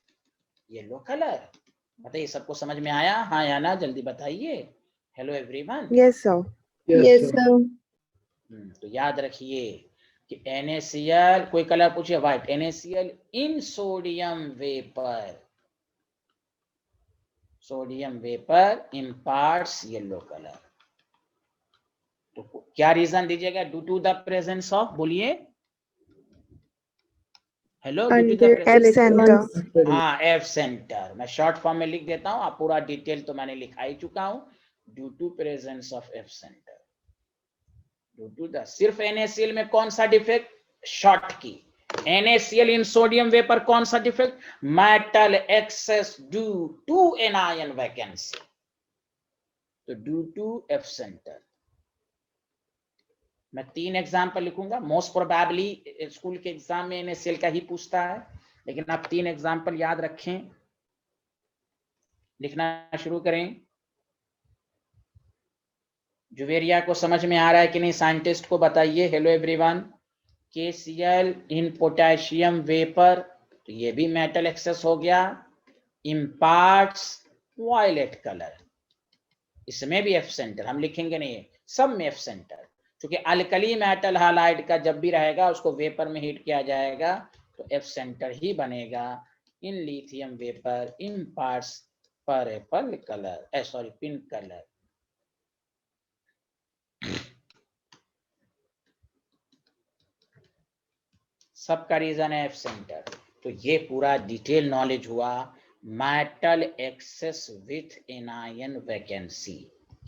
yellow colour. बताइए सबको समझ में आया हाँ या ना, जल्दी बताइए। Hello everyone. Yes, sir. Yes, sir. तो याद रखिए कि NaCl, कोई कलर पूछिए white, NaCl in sodium vapour, sodium vapour imparts yellow colour. तो क्या रीजन दीजिएगा? Due to the presence of, बोलिए hello, due to the Until F presence, center. हाँ एफ सेंटर, मैं शॉर्ट फॉर्म में लिख देता हूँ, आप पूरा डिटेल तो मैंने लिखा ही चुका हूँ। Due to presence of F centre, due to the, सिर्फ NaCl में कौन सा defect? Schottky. NaCl in sodium vapour कौन सा defect? Metal excess due to anion vacancy, तो ड्यू टू एफ सेंटर। मैं 3 एग्जाम्पल लिखूंगा, मोस्ट प्रोबेबली स्कूल के एग्जाम में NaCl का ही पूछता है, लेकिन आप 3 एग्जाम्पल याद रखें, लिखना शुरू करें। जुवेरिया को समझ में आ रहा है कि नहीं, साइंटिस्ट को बताइए। Hello everyone. KCl इन पोटेशियम वेपर, तो ये भी मेटल एक्सेस हो गया, इम्पार्ट्स वायलेट कलर, इसमें भी एफ सेंटर, हम लिखेंगे नहीं, सब में एफ सेंटर, क्योंकि अल्कली मेटल हालाइड का जब भी रहेगा उसको वेपर में हीट किया जाएगा तो एफ सेंटर ही बनेगा। In lithium vapour imparts purple colour, sorry pink colour. सबका रीजन है एफ सेंटर। तो ये पूरा डिटेल नॉलेज हुआ metal excess with anion vacancy.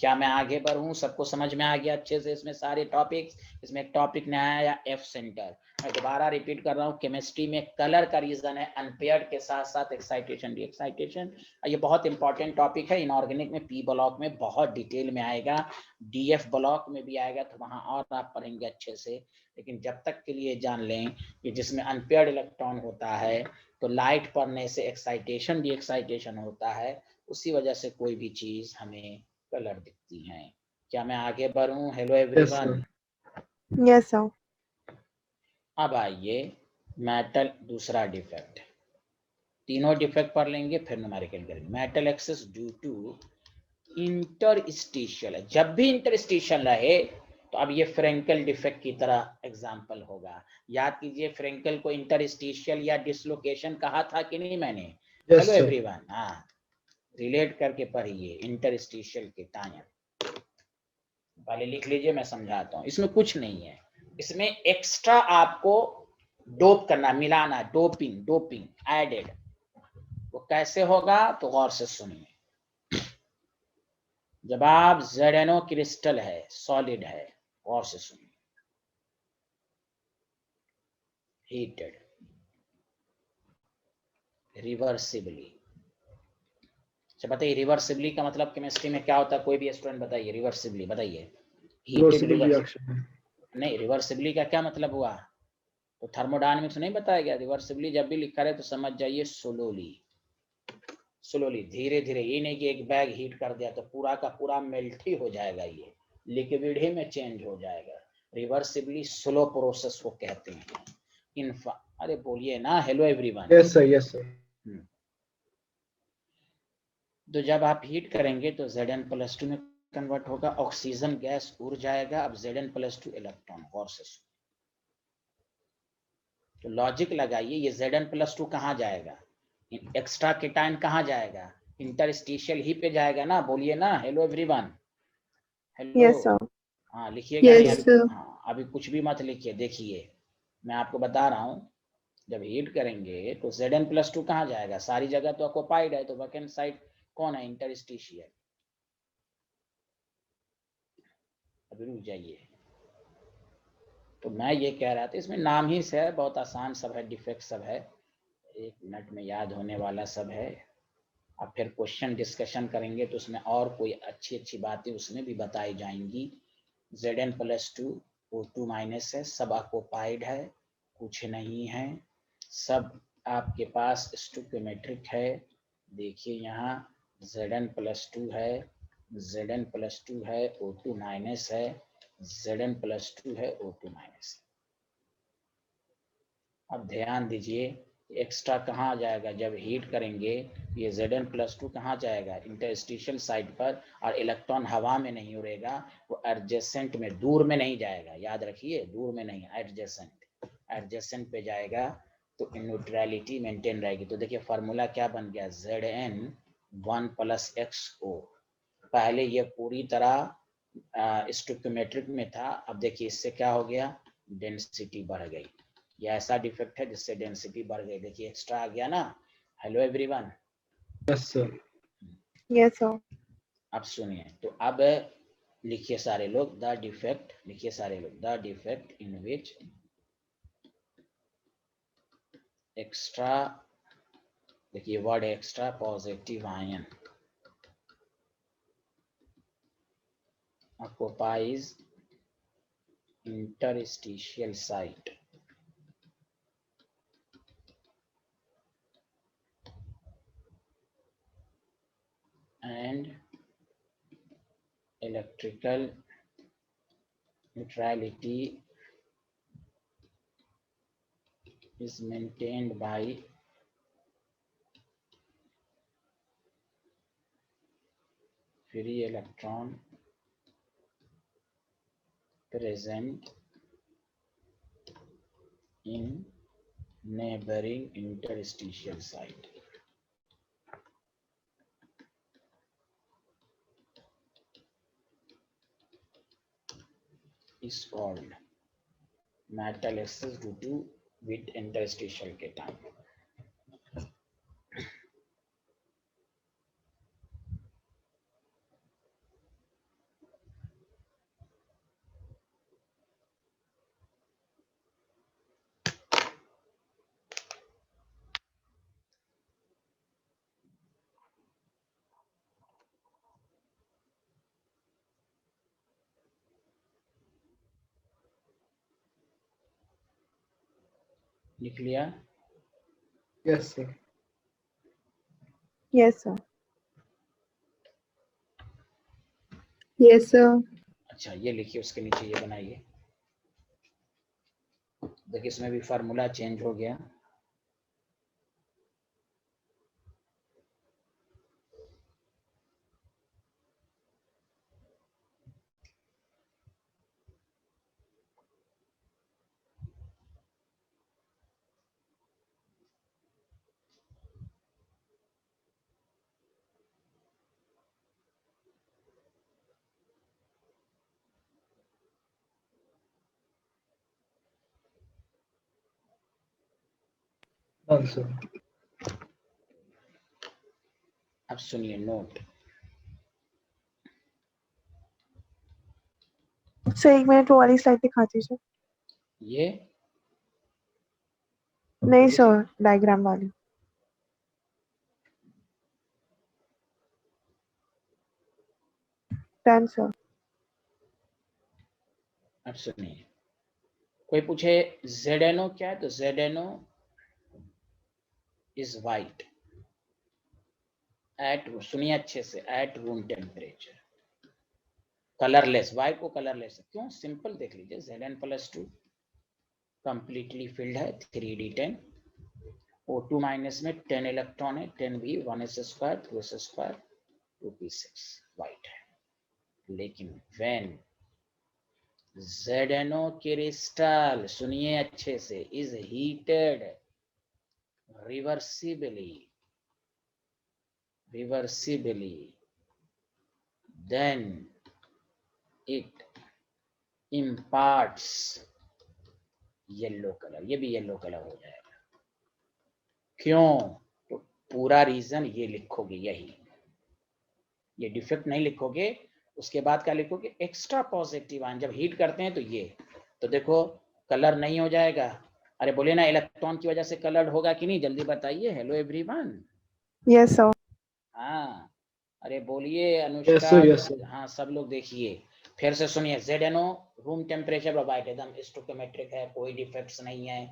क्या मैं आगे बढ़ूं? सबको समझ में आ गया अच्छे से इसमें सारे टॉपिक्स? इसमें एक टॉपिक नया आया एफ सेंटर। मैं दोबारा रिपीट कर रहा हूँ, केमिस्ट्री में कलर का रीजन है अनपेयर्ड के साथ साथ एक्साइटेशन, डी एक्साइटेशन। ये बहुत इंपॉर्टेंट टॉपिक है। इनऑर्गेनिक में पी ब्लॉक में बहुत डिटेल में आएगा, डीएफ ब्लॉक में भी आएगा, तो वहां और आप पढ़ेंगे अच्छे से। लेकिन जब तक के लिए जान लें कि जिसमें अनपेयर्ड इलेक्ट्रॉन होता है तो लाइट पड़ने से एक्साइटेशन, डी एक्साइटेशन होता है, उसी वजह से कोई भी चीज हमें कलर दिखती है। क्या मैं आगे बढ़ूं? Hello everyone. Yes, sir. अब आइए मेटल दूसरा डिफेक्ट। तीनों डिफेक्ट पढ़ लेंगे फिर न्यूमेरिकल करेंगे। Metal excess due to interstitial. जब भी इंटरस्टिशियल रहे तो अब ये फ्रेंकल डिफेक्ट की तरह एग्जाम्पल होगा। याद कीजिए फ्रेंकल को इंटरस्टिशियल या डिसलोकेशन कहा था कि नहीं मैंने? Yes, hello sir. एवरीवन। हाँ, रिलेट करके पढ़िए इंटरस्टिशियल के टाइम। पहले लिख लीजिए, मैं समझाता हूँ। इसमें कुछ नहीं है, इसमें एक्स्ट्रा आपको डोप करना, मिलाना, डोपिंग, डोपिंग एडेड। वो कैसे होगा तो गौर से सुनिए। जब आप ZNO क्रिस्टल है, सॉलिड है, गौर से सुनिए, हीटेड रिवर्सिबली। अच्छा बताइए, रिवर्सिबली का मतलब केमिस्ट्री में क्या होता है? कोई भी स्टूडेंट बताइए, रिवर्सिबली बताइए। Heated Reversible reverse reaction. नहीं, रिवर्सिबली का क्या मतलब हुआ? तो थर्मोडायनेमिक्स नहीं बताया गया? रिवर्सिबली जब भी लिखा रहे तो समझ जाइए स्लोली, स्लोली, धीरे धीरे। ये नहीं कि एक बैग हीट कर दिया तो पूरा का पूरा मेल्ट ही हो जाएगा, ये लिक्विड ही में चेंज हो जाएगा। रिवर्सिबली स्लो प्रोसेस को कहते हैं। अरे बोलिए ना, hello everyone. Yes, sir. Yes, sir. तो जब आप हीट करेंगे तो Zn+2 में कन्वर्ट होगा, ऑक्सीजन गैस उड़ जाएगा। अब Zn+2 इलेक्ट्रॉन, गौर से सुनो। तो लॉजिक लगाइए, ये Zn+2 कहाँ जाएगा? एक्स्ट्रा केटाइन कहाँ जाएगा? इंटरस्टिशियल ही पे जाएगा ना? बोलिए ना, hello everyone. Hello. Yes, sir. हाँ लिखिएगा नहीं Yes, अभी। sir. हाँ अभी कुछ भी मत लिखिए। देखिए मैं आपको बता रहा हूँ, जब हीट करेंगे तो Zn+2 कहाँ जाएगा? सारी जगह तो ऑक्युपाइड है, तो वैकेंट साइड कौन है? इंटरस्टिशियल। अभी रुक जाइए। तो मैं ये कह रहा था, इसमें नाम ही से है, बहुत आसान सब है, डिफेक्ट सब है, 1 मिनट में याद होने वाला सब है। अब फिर क्वेश्चन डिस्कशन करेंगे तो उसमें और कोई अच्छी अच्छी बातें उसमें भी बताई जाएंगी। Zn+2 O2- है, सब ऑक्युपाइड है, कुछ नहीं है, सब आपके पास स्टोइकोमेट्रिक है। देखिए यहाँ Zn+2 है, Zn+2 है, O2- है, Zn+2 है, O2-। अब ध्यान दीजिए, एक्स्ट्रा कहाँ जाएगा? जब हीट करेंगे ये Zn+2 कहाँ जाएगा? इंटरस्टिशियल साइड पर, और इलेक्ट्रॉन हवा में नहीं उड़ेगा, वो एडजेसेंट में, दूर में नहीं जाएगा। याद रखिए, दूर में नहीं, एडजेसेंट, एडजेसेंट पे जाएगा तो न्यूट्रलिटी मेंटेन रहेगी। तो देखिए फार्मूला क्या बन गया? Zn1+xO। पहले ये पूरी तरह स्टोइकोमेट्रिक में था, अब देखिए इससे क्या हो गया? डेंसिटी बढ़ गई। ये ऐसा डिफेक्ट है जिससे डेंसिटी बढ़ गई। देखिए एक्स्ट्रा आ गया ना। Hello everyone. Yes, sir. Yes, sir. अब सुनिए, तो अब लिखिए सारे लोग द डिफेक्ट, लिखिए सारे लोग the defect in which extra, देखिए word extra positive ion occupies interstitial site and electrical neutrality is maintained by free electron present in neighboring interstitial site. Is called metal excess due to with interstitial cation. लिख लिया? Yes, sir. Yes, sir. Yes, sir. अच्छा, ये लिखिए, उसके नीचे ये बनाइए। देखिए इसमें भी फार्मूला चेंज हो गया। Done, sir. अब सुनिए नोट। सर 1 मिनट वो वाली स्लाइड दिखा दीजिए। ये नहीं सर, डायग्राम वाली। Done sir. अब सुनिए, कोई पूछे ZNO क्या है, तो ZNO इज वाइट एट, सुनिए अच्छे से, at room temperature, colourless. White को कलरलेस, क्यों? सिंपल देख लीजिए, Zn+2 कंप्लीटली फिल्ड है, 3d10, O2 माइनस में 10 इलेक्ट्रॉन है, 10 भी 1s² 2s², 2p6 वाइट है। लेकिन व्हेन ZNO क्रिस्टल, सुनिए अच्छे से, is heated reversibly, then it imparts yellow colour. ये भी येलो कलर हो जाएगा। क्यों? तो पूरा रीजन ये लिखोगे, यही, ये डिफेक्ट नहीं लिखोगे। उसके बाद क्या लिखोगे? एक्स्ट्रा पॉजिटिव आयन जब हीट करते हैं तो ये, तो देखो कलर नहीं हो जाएगा। अरे बोले ना, इलेक्ट्रॉन की वजह से कलर होगा कि नहीं, जल्दी बताइए। Hello everyone. Yes sir. हाँ, अरे बोलिए Anushka. Yes, sir. Yes, sir. हाँ, सब लोग देखिए, फिर से सुनिए। ZNO रूम टेम्परेचर पर वाइट, एकदम स्टोइकोमेट्रिक है, कोई डिफेक्ट्स नहीं है।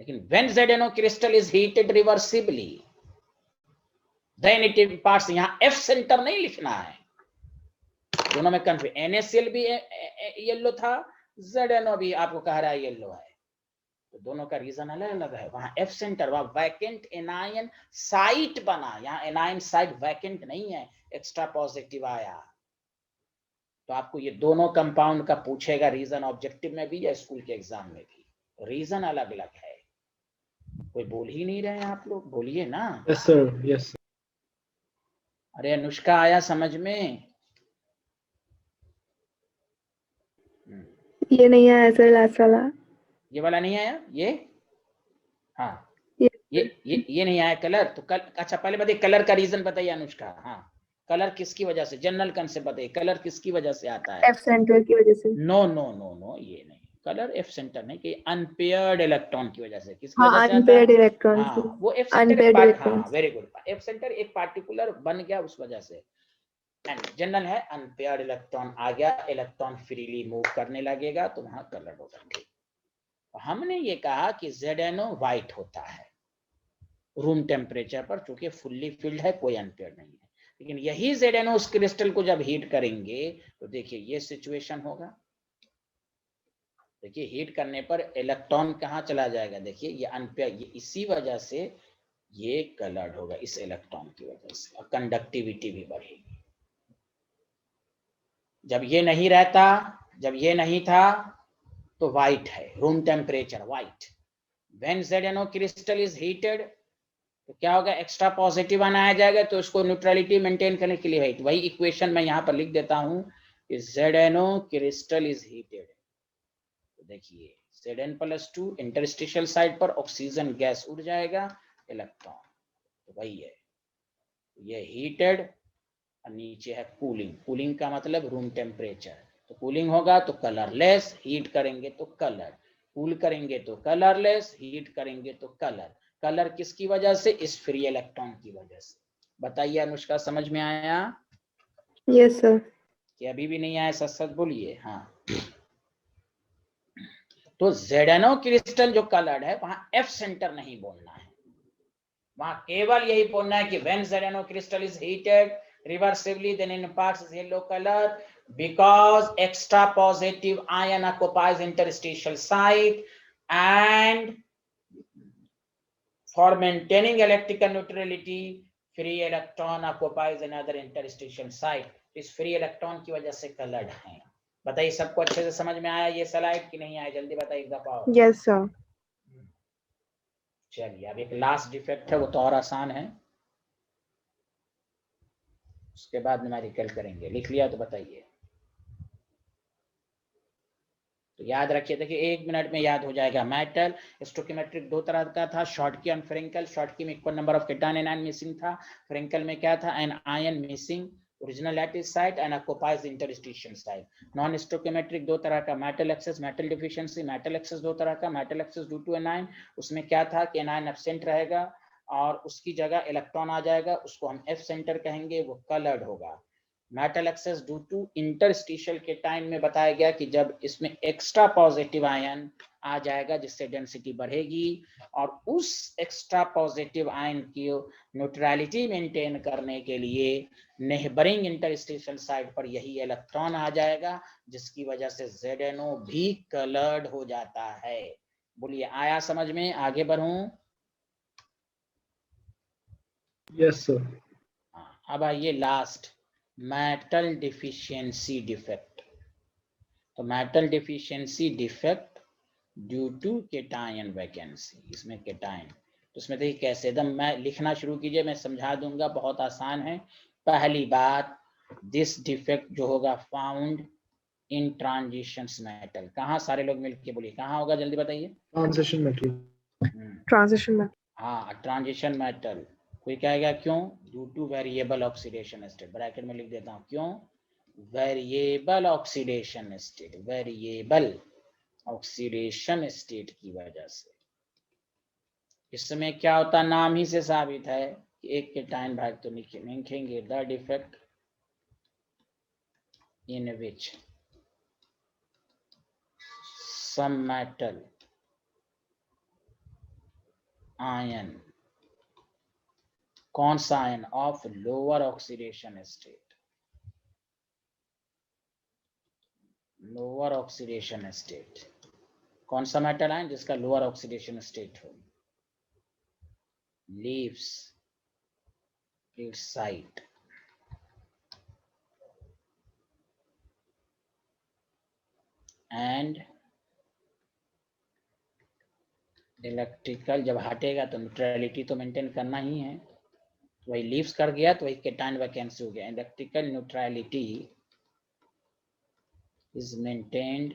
लेकिन when ZNO crystal is heated reversibly, then it imparts, यहाँ F सेंटर नहीं लिखना है, दोनों में कंफ्यूज। NaCl भी येलो था, ZNO भी आपको कह रहा है येलो है, तो दोनों का रीजन अलग अलग है। वहां F सेंटर, वहां वैकेंट एनायन साइट बना, यहाँ एनायन साइट वैकेंट नहीं है, एक्स्ट्रा पॉजिटिव आया। तो आपको ये दोनों कंपाउंड का पूछेगा रीजन, ऑब्जेक्टिव में भी या स्कूल के एग्जाम में भी, रीजन अलग अलग है। कोई बोल ही नहीं रहे आप लोग, बोलिए ना। Yes, sir. Yes, sir. अरे अनुष्का, आया समझ में? ये नहीं आया सर, लास्ट वाला। ये वाला नहीं आया, ये, हाँ, ये ये नहीं आया कलर। तो अच्छा पहले बताइए कलर का रीजन बताइए अनुष्का। हाँ, कलर किसकी वजह से, जनरल कंसेप्ट बताइए, कलर किसकी वजह से आता है? एफ सेंटर की वजह से। नो नो नो नो, ये नहीं, कलर एफ सेंटर नहीं, कि अनपेयर्ड इलेक्ट्रॉन की वजह से। किसकी हाँ, वजह से आता अनपेयर्ड है? इलेक्ट्रॉन्स। हाँ, वो एफ सेंटर अनपेयर्ड हाँ, electrons. Very good, F centre एक पार्टिकुलर बन गया उस वजह से। एंड जनरल है, अनपेयर्ड इलेक्ट्रॉन आ गया, इलेक्ट्रॉन फ्रीली मूव करने लगेगा, तो वहां कलर होगा। हमने ये कहा कि ZNO व्हाइट होता है रूम टेम्परेचर पर, चूंकि फुल्ली फिल्ड है, कोई अनपेयर्ड नहीं है। लेकिन यही ZNO उस क्रिस्टल को जब हीट करेंगे तो देखिए ये सिचुएशन होगा। देखिए हीट करने पर इलेक्ट्रॉन कहाँ चला जाएगा, देखिए ये अनपेयर, ये इसी वजह से ये कलर्ड होगा, इस इलेक्ट्रॉन की वजह से, और कंडक्टिविटी भी बढ़ेगी। जब ये नहीं रहता, जब ये नहीं था, तो व्हाइट है, room temperature white. When ZNO crystal is heated, तो क्या होगा? एक्स्ट्रा पॉजिटिव आना आ जाएगा, तो इसको न्यूट्रलिटी मेंटेन करने के लिए है। वही इक्वेशन मैं यहाँ पर लिख देता हूँ कि ZNO क्रिस्टल इज हीटेड, तो देखिए Zn+2 इंटरस्टिशियल साइड पर ऑक्सीजन गैस उड़ जाएगा, इलेक्ट्रॉन, तो वही है, ये हीटेड और नीचे है कूलिंग। कूलिंग का मतलब रूम टेम्परेचर, तो कूलिंग होगा तो कलरलेस, हीट करेंगे तो कलर, कूल करेंगे तो कलरलेस, हीट करेंगे तो कलर। कलर किसकी वजह से? इस फ्री इलेक्ट्रॉन की वजह से। बताइए अनुष्का, समझ में आया Yes, sir. कि अभी भी नहीं आया? सच सच बोलिए। हाँ, तो ZnO क्रिस्टल जो कलर्ड है वहां F सेंटर नहीं बोलना है, वहां केवल यही बोलना है कि when ZnO crystal is heated reversibly then imparts yellow color because extra positive ion occupies interstitial site and for maintaining electrical neutrality free electron occupies another interstitial site। इस फ्री इलेक्ट्रॉन की वजह से कलर्ड है। बताइए सबको अच्छे से समझ में आया ये स्लाइड कि नहीं आया? जल्दी बताइए एक दफा। Yes, sir. चलिए अब एक लास्ट डिफेक्ट है, वो तो और आसान है, उसके बाद न्यूमेरिकल करेंगे। लिख लिया तो बताइए। तो याद रखिए, देखिए 1 मिनट में याद हो जाएगा। मेटल स्टोकियोमेट्रिक 2 तरह का था, शॉर्टकी और फ्रेंकल। शॉर्टकी में equal number of cation and anion missing था, फ्रेंकल में क्या था? An ion missing original lattice site and occupies interstitial site. Non stoichiometric 2 तरह का, metal excess, metal deficiency. Metal excess 2 तरह का, metal excess due to anion, उसमें क्या था कि एनायन एब्सेंट रहेगा और उसकी जगह इलेक्ट्रॉन आ जाएगा, उसको हम एफ सेंटर कहेंगे, वो कलर्ड होगा। Metal excess due to interstitial cation में बताया गया कि जब इसमें एक्स्ट्रा पॉजिटिव आयन आ जाएगा जिससे डेंसिटी बढ़ेगी और उस एक्स्ट्रा पॉजिटिव आयन की न्यूट्रलिटी मेंटेन करने के लिए नेबरिंग इंटरस्टिशियल साइड पर यही इलेक्ट्रॉन आ जाएगा, जिसकी वजह से ZnO भी कलर्ड हो जाता है। बोलिए आया समझ में? आगे बढ़ूं? Yes, sir. अब आइए लास्ट, मेटल डिफिशियंसी डिफेक्ट। तो metal deficiency defect due to cation vacancy, इसमें केटायन, तो इसमें देखिए कैसे, एकदम मैं लिखना शुरू कीजिए, मैं समझा दूंगा, बहुत आसान है। पहली बात, दिस डिफेक्ट जो होगा फाउंड इन ट्रांजिशंस मेटल। कहाँ? सारे लोग मिलके बोलिए कहाँ होगा, जल्दी बताइए। Transition metal. Transition metal. हाँ, ट्रांजिशन मेटल। कोई कहेगा क्यों? Due two variable oxidation state, bracket में लिख देता हूँ क्यों? Variable oxidation state, variable oxidation state की वजह से। इसमें क्या होता, नाम ही से साबित है कि एक केटायन भाग तो लिखेंगे the defect in which some metal ion, कौन सा ion? Of lower oxidation state, lower oxidation state. कौन सा मेटल आयन जिसका लोअर ऑक्सीडेशन स्टेट हो? Leaves its site and electrical, जब हटेगा तो न्यूट्रलिटी तो मेंटेन करना ही है, तो वही लीव्स कर गया तो वही केटायन वैकेंसी हो गया। Electrical neutrality is maintained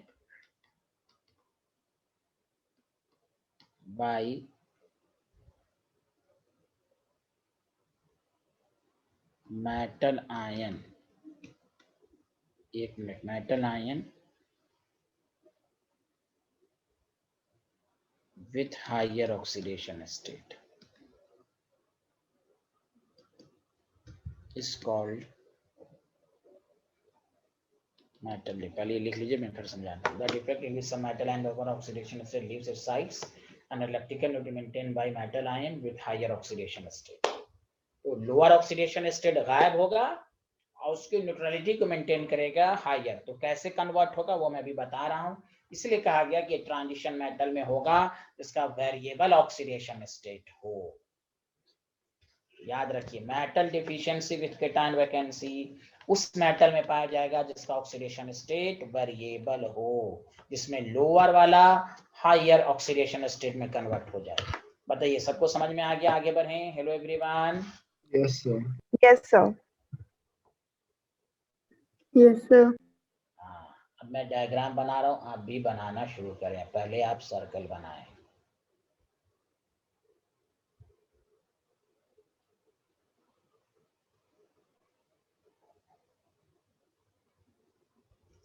by metal ion, एक मिनट, metal ion with higher oxidation state is called metal defect। पहले लिख लीजिए, मैं फिर समझाता हूँ। The defect in which some metal ion over oxidation state leaves its sites and electrical neutrality maintained by metal ion with higher oxidation state। तो lower oxidation state गायब होगा और उसकी न्यूट्रलिटी को मेंटेन करेगा हायर। तो कैसे कन्वर्ट होगा वो मैं भी बता रहा हूँ, इसलिए कहा गया कि ट्रांजिशन मेटल में होगा जिसका वेरिएबल ऑक्सीडेशन स्टेट हो। याद रखिए, metal deficiency with cation vacancy उस मेटल में पाया जाएगा जिसका ऑक्सीडेशन स्टेट वेरिएबल हो, जिसमें लोअर वाला हायर ऑक्सीडेशन स्टेट में कन्वर्ट हो जाए। बताइए सबको समझ में आ गया? आगे बढ़ें। Hello everyone. Yes, sir. Yes, sir. Yes, sir. अब मैं डायग्राम बना रहा हूं, आप भी बनाना शुरू करें। पहले आप सर्कल बनाएं।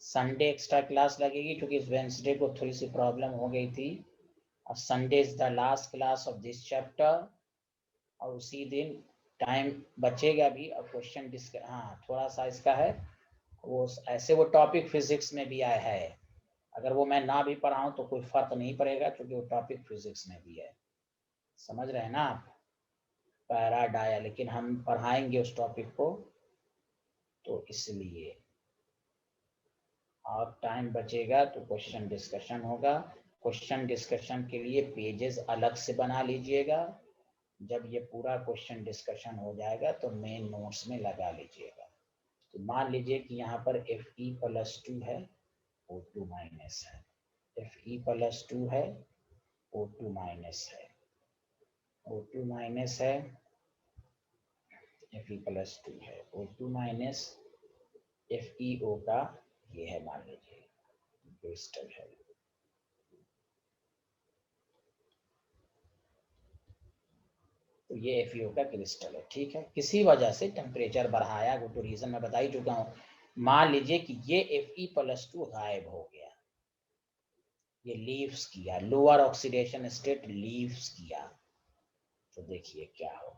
संडे एक्स्ट्रा क्लास लगेगी क्योंकि वेंसडे को थोड़ी सी प्रॉब्लम हो गई थी। और Sunday is the last class of this chapter, और उसी दिन टाइम बचेगा भी। और क्वेश्चन हाँ थोड़ा सा इसका है वो, ऐसे वो टॉपिक फिजिक्स में भी आया है। अगर वो मैं ना भी पढ़ाऊं तो कोई फर्क नहीं पड़ेगा क्योंकि वो टॉपिक फिजिक्स में भी है। समझ रहे हैं ना आप? पैराडाया, लेकिन हम पढ़ाएंगे उस टॉपिक को तो इसलिए। और टाइम बचेगा तो क्वेश्चन डिस्कशन होगा। क्वेश्चन डिस्कशन के लिए पेजेस अलग से बना लीजिएगा। जब ये पूरा क्वेश्चन डिस्कशन हो जाएगा तो मेन नोट्स में लगा लीजिएगा। तो मान लीजिए कि यहाँ पर Fe प्लस 2 है, O2 माइनस है। Fe प्लस 2 है, O2 माइनस है। O2 माइनस है, Fe प्लस 2 है। O2 माइनस FeO का ये है, मान लीजिए क्रिस्टल है। तो ये FeO का क्रिस्टल है, ठीक है। किसी वजह से टेम्परेचर बढ़ाया, वो तो रीजन मैं बता ही चुका हूँ। मान लीजिए कि ये Fe प्लस 2 गायब हो गया, ये लीव्स किया, लोअर ऑक्सीडेशन स्टेट लीव्स किया, तो देखिए क्या होगा।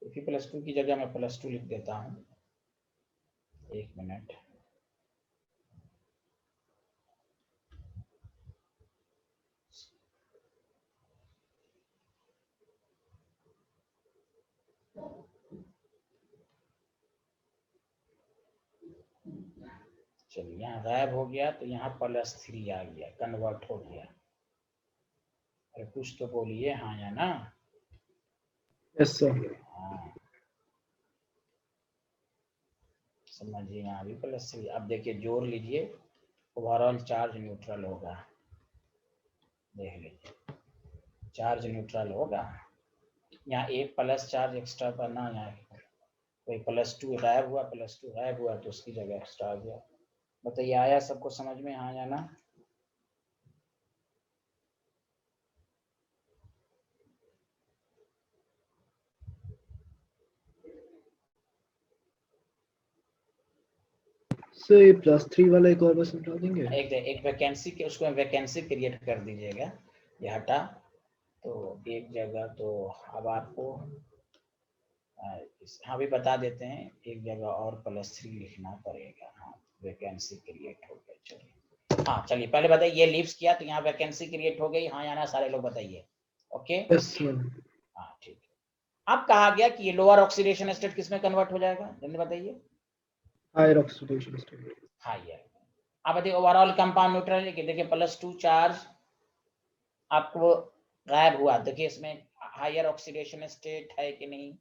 Fe प्लस 2 की जगह मैं प्लस 2 लिख देता हूँ, एक मिनट। चलिए यहाँ गायब हो गया तो यहाँ प्लस 3 आ गया, कन्वर्ट हो गया। अरे कुछ तो बोलिए हाँ या ना। Yes sir. हाँ समझिए, यहाँ भी प्लस 3। अब देखिए जोड़ लीजिए, ओवरऑल चार्ज न्यूट्रल होगा। देख लीजिए चार्ज न्यूट्रल होगा। यहाँ एक प्लस चार्ज एक्स्ट्रा करना, यहाँ कोई प्लस 2 गायब हुआ, प्लस 2 गायब हुआ तो उसकी जगह एक्स्ट्रा आ गया। बताइए आया सबको समझ में हाँ या ना? सर ये +3 वाला एक और बार समझा देंगे? एक वैकेंसी के, उसको वैकेंसी क्रिएट कर दीजिएगा। ये हटा तो एक जगह, तो अब आपको हाँ भी बता देते हैं, एक जगह और +3 लिखना पड़ेगा। हाँ वैकेंसी क्रिएट हो गई। चलिए हाँ चलिए पहले बताइए, ये लीव्स किया तो यहाँ वैकेंसी क्रिएट हो गई, हाँ या ना सारे लोग बताइए। Okay yes sir. हाँ ठीक है। अब कहा गया कि ये लोअर ऑक्सीडेशन स्टेट किस में कन्वर्ट हो जाएगा, जल्दी बताइए। Higher oxidation state. हायर। अब बताइए ओवरऑल कंपाउंड न्यूट्रल है कि देखिए +2 चार्ज आपको गायब हुआ। देखिए इसमें हायर ऑक्सीडेशन स्टेट है कि नहीं।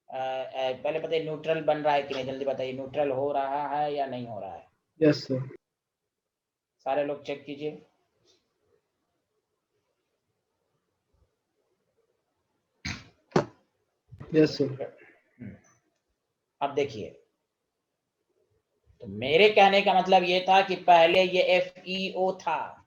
पहले बताइए न्यूट्रल बन रहा है कि नहीं, जल्दी बताइए न्यूट्रल हो रहा है या नहीं हो रहा है। Yes sir. सारे लोग चेक कीजिए। Yes sir. अब देखिए, तो मेरे कहने का मतलब ये था कि पहले ये FeO था,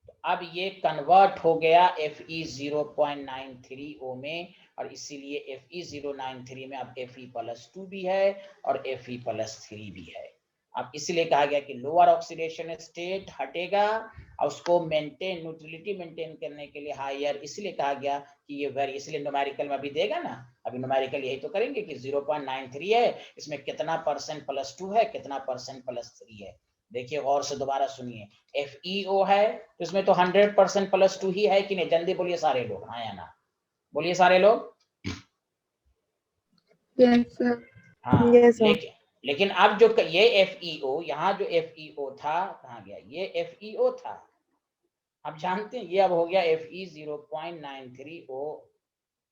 तो अब ये कन्वर्ट हो गया Fe0.93O में, और इसीलिए Fe093 में अब Fe प्लस 2 भी है और Fe प्लस 3 भी है। अब इसलिए कहा गया कि लोअर ऑक्सीडेशन स्टेट हटेगा और उसको मेंटेन, न्यूट्रलिटी मेंटेन करने के लिए हायर, इसलिए कहा गया कि ये वेरी, इसलिए न्यूमेरिकल में अभी देगा ना, अभी न्यूमेरिकल यही तो करेंगे कि 0.93 है, इसमें कितना परसेंट +2 है, कितना परसेंट +3 है। देखिए और से दोबारा सुनिए, FeO है तो इसमें तो 100% +2 ही है कि नहीं, जल्दी बोलिए सारे लोग हाँ या ना, बोलिए सारे लोग। Yes, sir. हाँ Yes, sir. लेकिन अब जो ये FeO, यहाँ जो FeO था कहाँ गया, ये FeO था। अब जानते हैं ये अब हो गया Fe0.93O।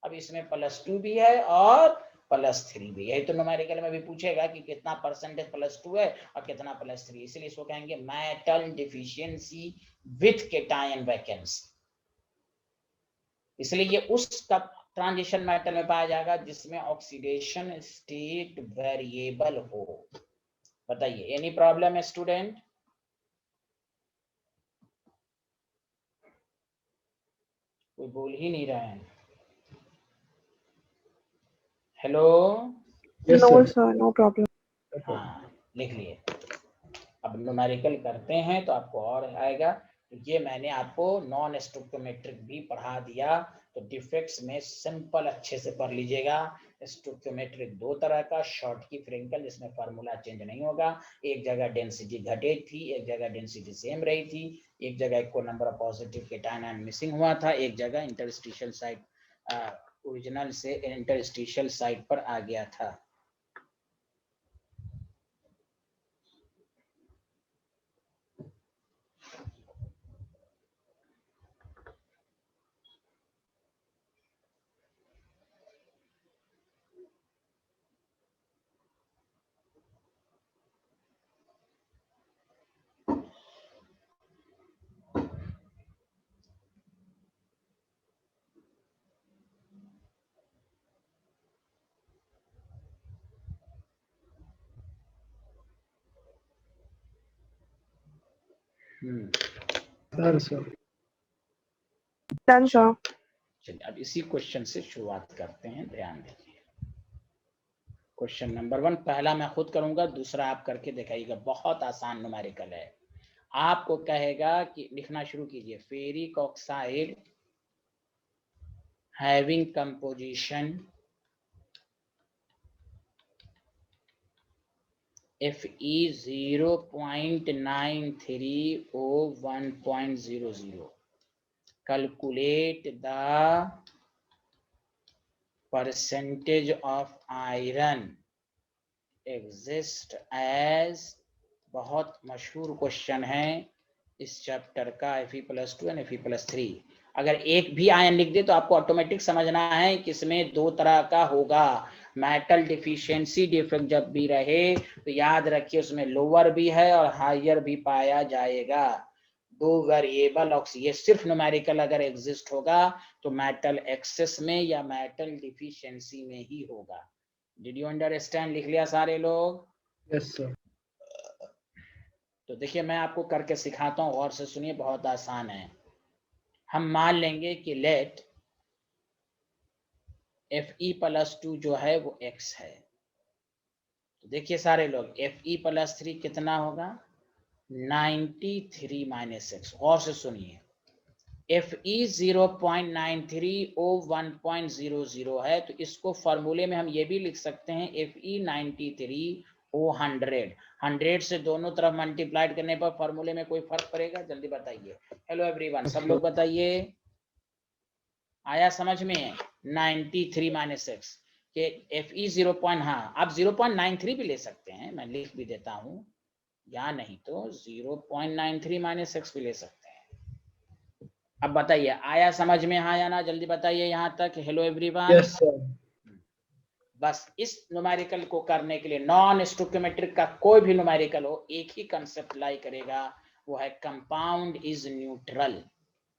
अब इसमें +2 भी है और +3 भी। यही तो न्यूमेरिकल में भी पूछेगा कि कितना परसेंटेज +2 है और कितना +3, इसलिए इसको कहेंगे metal deficiency with cation vacancy. इसलिए ये उस ट्रांजिशन मेटल में पाया जाएगा जिसमें ऑक्सीडेशन स्टेट वेरिएबल हो। बताइए, एनी प्रॉब्लम है स्टूडेंट? कोई बोल ही नहीं रहा है। Hello? Yes, No, sir. sir, no problem. हाँ, लिख लिए। अब न्यूमेरिकल करते हैं तो आपको और आएगा। तो ये मैंने आपको नॉन स्टोइकोमेट्रिक भी पढ़ा दिया, तो डिफेक्ट्स में सिंपल अच्छे से पढ़ लीजिएगा। स्टोइकोमेट्रिक दो तरह का, शॉर्ट की फ्रेंकल जिसमें फार्मूला चेंज नहीं होगा, एक जगह डेंसिटी घटे थी, एक जगह डेंसिटी सेम रही थी, एक जगह एक को number of positive cation ion missing हुआ था, एक जगह इंटरस्टिशियल साइट ओरिजिनल से इंटरस्टिशियल साइट पर आ गया था। Sir. Done, sir. चलिए, अब इसी क्वेश्चन से शुरुआत करते हैं। ध्यान दीजिए, क्वेश्चन नंबर 1 पहला मैं खुद करूंगा, दूसरा आप करके दिखाइएगा। बहुत आसान न्यूमेरिकल है। आपको कहेगा कि लिखना शुरू कीजिए, ferric oxide having composition Fe 0.93O1.00, calculate the percentage of iron exist as। बहुत मशहूर क्वेश्चन है इस चैप्टर का, Fe+2 और Fe+3। अगर एक भी आयन लिख दे तो आपको ऑटोमेटिक समझना है कि इसमें दो तरह का होगा। मेटल डिफिशियंसी डिफेक्ट जब भी रहे तो याद रखिए उसमें लोअर भी है और हायर भी पाया जाएगा। दो वेरिएबल ये सिर्फ न्यूमेरिकल अगर एग्जिस्ट होगा तो मेटल एक्सेस में या मेटल डिफिशियंसी में ही होगा। Did you understand? लिख लिया सारे लोग? Yes, sir. तो देखिए, मैं आपको करके सिखाता हूँ, गौर से सुनिए, बहुत आसान है। हम मान लेंगे कि लेट Fe+2 जो है वो x है। तो देखिए सारे लोग, Fe+3 कितना होगा? 93 - x। गौर से सुनिए, Fe 0.93O1.00 है, तो इसको फॉर्मूले में हम ये भी लिख सकते हैं Fe 93O100। 100 से दोनों तरफ मल्टीप्लाइड करने पर फॉर्मूले में कोई फर्क पड़ेगा? जल्दी बताइए। हेलो एवरीवन, सब लोग बताइए, आया समझ में? 93 - x के Fe 0. हाँ, आप 0.93 भी ले सकते हैं, मैं लिख भी देता हूं, या नहीं तो 0.93 - x भी ले सकते हैं। अब बताइए, आया समझ में? हाँ या ना? जल्दी बताइए यहाँ तक। Hello everyone. Yes, sir. बस इस न्यूमेरिकल को करने के लिए, नॉन स्टोइकोमेट्रिक का कोई भी न्यूमेरिकल हो, एक ही कंसेप्ट लाई करेगा, वो है कंपाउंड इज न्यूट्रल।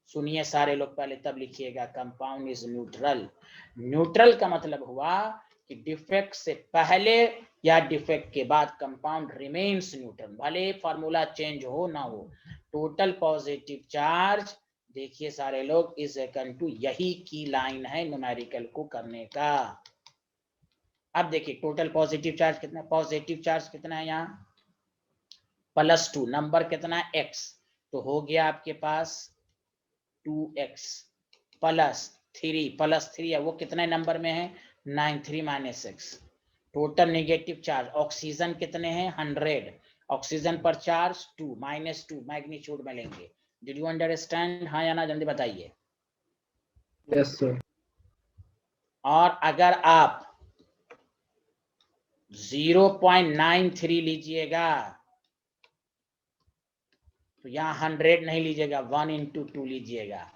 सुनिए सारे लोग, पहले तब लिखिएगा, कंपाउंड इज न्यूट्रल। न्यूट्रल का मतलब हुआ कि डिफेक्ट से पहले या डिफेक्ट के बाद कंपाउंड रिमेन्स न्यूट्रल, भले फार्मूला चेंज हो ना हो। टोटल पॉजिटिव चार्ज, देखिए सारे लोग, इज इक्वल टू, यही की लाइन है न्यूमेरिकल को करने का। अब देखिए टोटल पॉजिटिव चार्ज कितना, पॉजिटिव चार्ज कितना है यहाँ? +2, नंबर कितना है? x, तो हो गया आपके पास 2x +3 है, वो कितने नंबर में है? 93 - x। Total negative charge, oxygen कितने हैं? 100, ऑक्सीजन पर चार्ज 2 -2 मैग्नीट्यूड में लेंगे। Did you understand? हाँ या ना? जल्दी बताइए। Yes, sir. और अगर आप 0.93 लीजिएगा तो यहाँ 100 नहीं लीजिएगा, 1 × 2 लीजिएगा।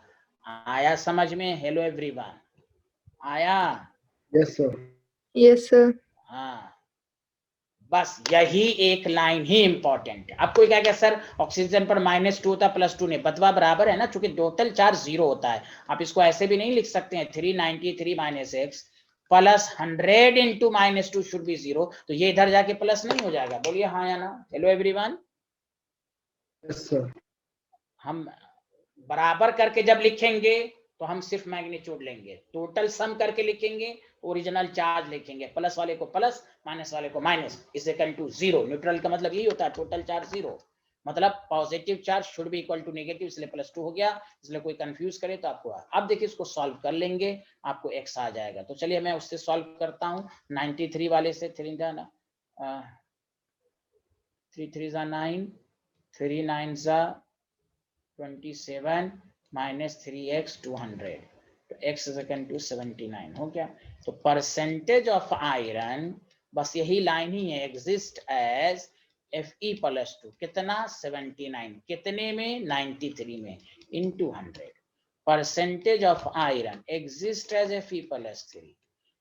आया समझ में? हेलो एवरीवन, आया? Yes, sir. Yes, sir. हाँ, बस यही एक लाइन ही इंपॉर्टेंट है। अब कोई क्या सर ऑक्सीजन पर -2 होता +2 नहीं, बतवा बराबर है ना, चूंकि टोटल चार्ज 0 होता है। आप इसको ऐसे भी नहीं लिख सकते हैं 393 - x plus 100 into -2 should be 0, तो ये इधर जाके प्लस नहीं हो जाएगा? बोलिए हाँ या ना। Hello everyone. Yes sir. हम बराबर करके जब लिखेंगे तो हम सिर्फ मैग्नीट्यूड लेंगे, टोटल सम करके लिखेंगे, ओरिजिनल चार्ज लिखेंगे, प्लस वाले को प्लस, माइनस वाले को minus, is equal to 0। Neutral का मतलब यही होता है, टोटल चार्ज 0, मतलब positive charge should be equal to negative, इसलिए +2 हो गया। इसलिए कोई कंफ्यूज करे तो आपको, अब देखिए इसको सॉल्व कर लेंगे, आपको x आ जाएगा। तो चलिए मैं उससे सॉल्व करता हूँ 93 वाले से। 3 3 जा 9, 3 9 जा 27 -3x 200, तो x इज इक्वल टू 79 हो गया। तो परसेंटेज ऑफ आयरन, बस यही लाइन ही है, एग्जिस्ट एज Fe+2, कितना 79, कितने में 93 में, into 100। Percentage of iron exist as Fe+3,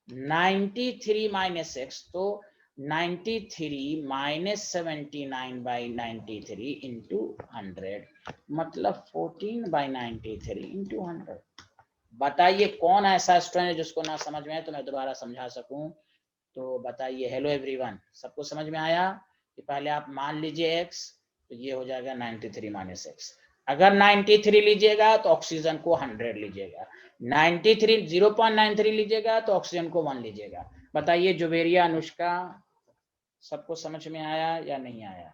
93 - x, तो 93 - 79/93 इंटू 100, मतलब 14/93 इंटू 100। बताइए कौन ऐसा स्टूडेंट है जिसको ना समझ में आए तो मैं दोबारा समझा सकूं? तो बताइए। हेलो एवरीवन, सबको समझ में आया? कि पहले आप मान लीजिए x, तो ये हो जाएगा 93 - x। अगर 93 लीजिएगा तो ऑक्सीजन को 100 लीजिएगा, 93 0.93 लीजिएगा तो ऑक्सीजन को 1 लीजिएगा। बताइए जुबेरिया, अनुष्का, सबको समझ में आया या नहीं आया?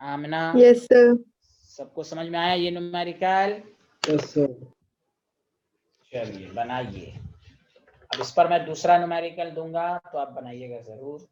आमना, Yes, sir. सबको समझ में आया ये न्यूमेरिकल? Yes sir. चलिए बनाइए। अब इस पर मैं दूसरा न्यूमेरिकल दूंगा तो आप बनाइएगा जरूर।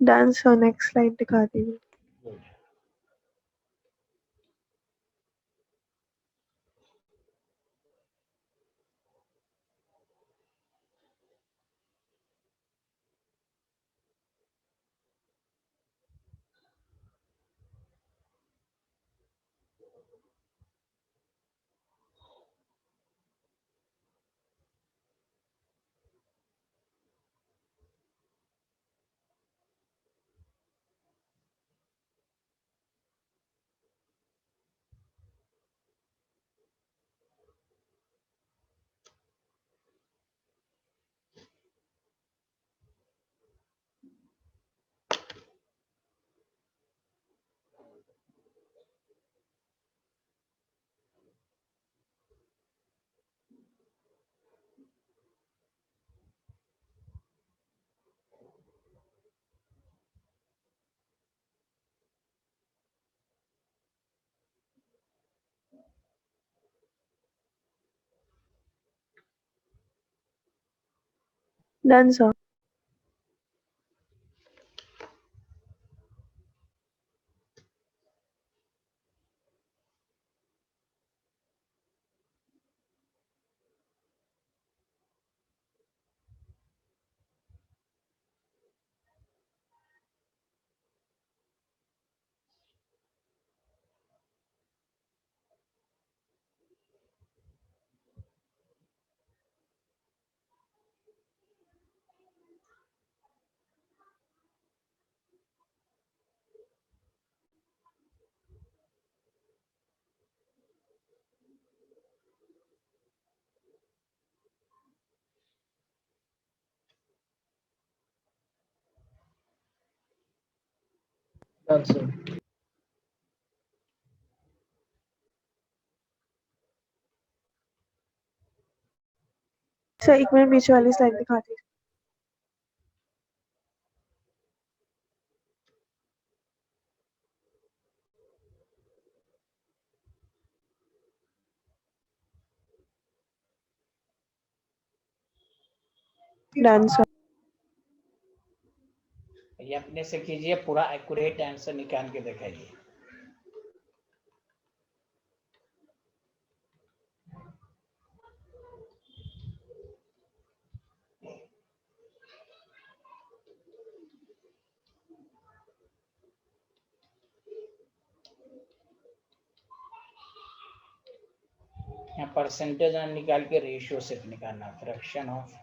Done, sir. Next slide दिखा दीजिए. Good. Done, sir. Done sir. Sir एक मिनट पीछे वाली स्लाइड दिखा दीजिए। Done sir. ये अपने से कीजिए, पूरा एक्यूरेट आंसर निकाल के दिखाइए। यहाँ परसेंटेज निकाल के रेशियो सिर्फ निकालना, फ्रैक्शन ऑफ।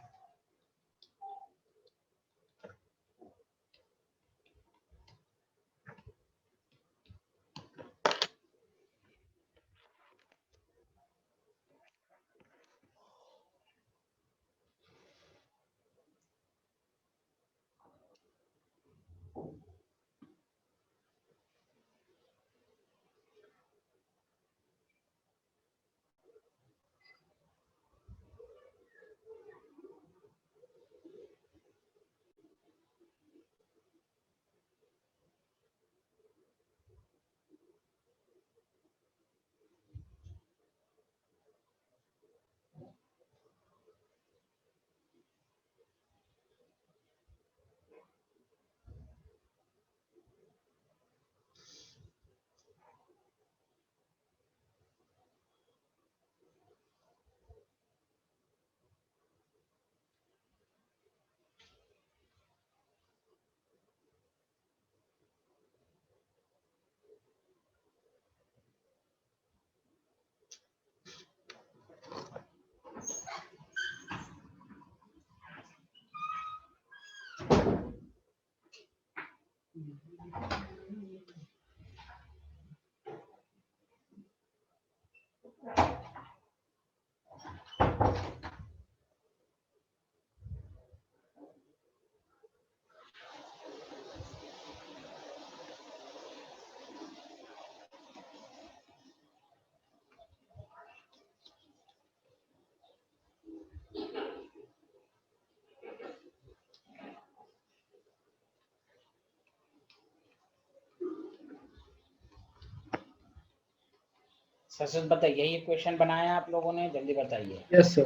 सच बताइए, ये क्वेश्चन बनाया आप लोगों ने, जल्दी बताइए। Yes, sir.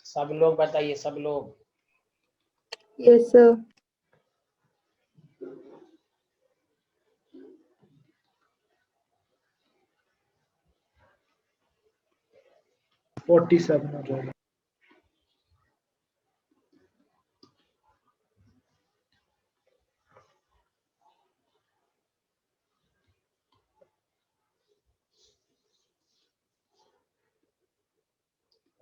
सब लोग बताइए, सब लोग। Yes, sir. 47 हो जाएगा।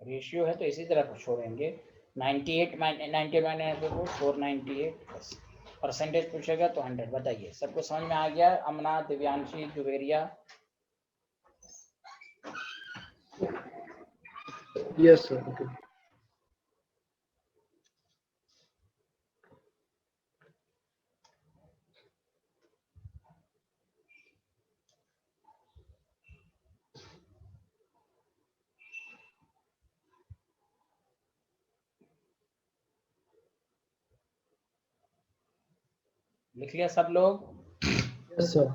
रेशियो है तो इसी तरह छोड़ेंगे। 98 90 माइनस 498, परसेंटेज पूछेगा तो 100। बताइए, सबको समझ में आ गया? अमना, Divyanshi, Juveria. Yes, sir. Okay. लिख लिया सब लोग? Yes, sir.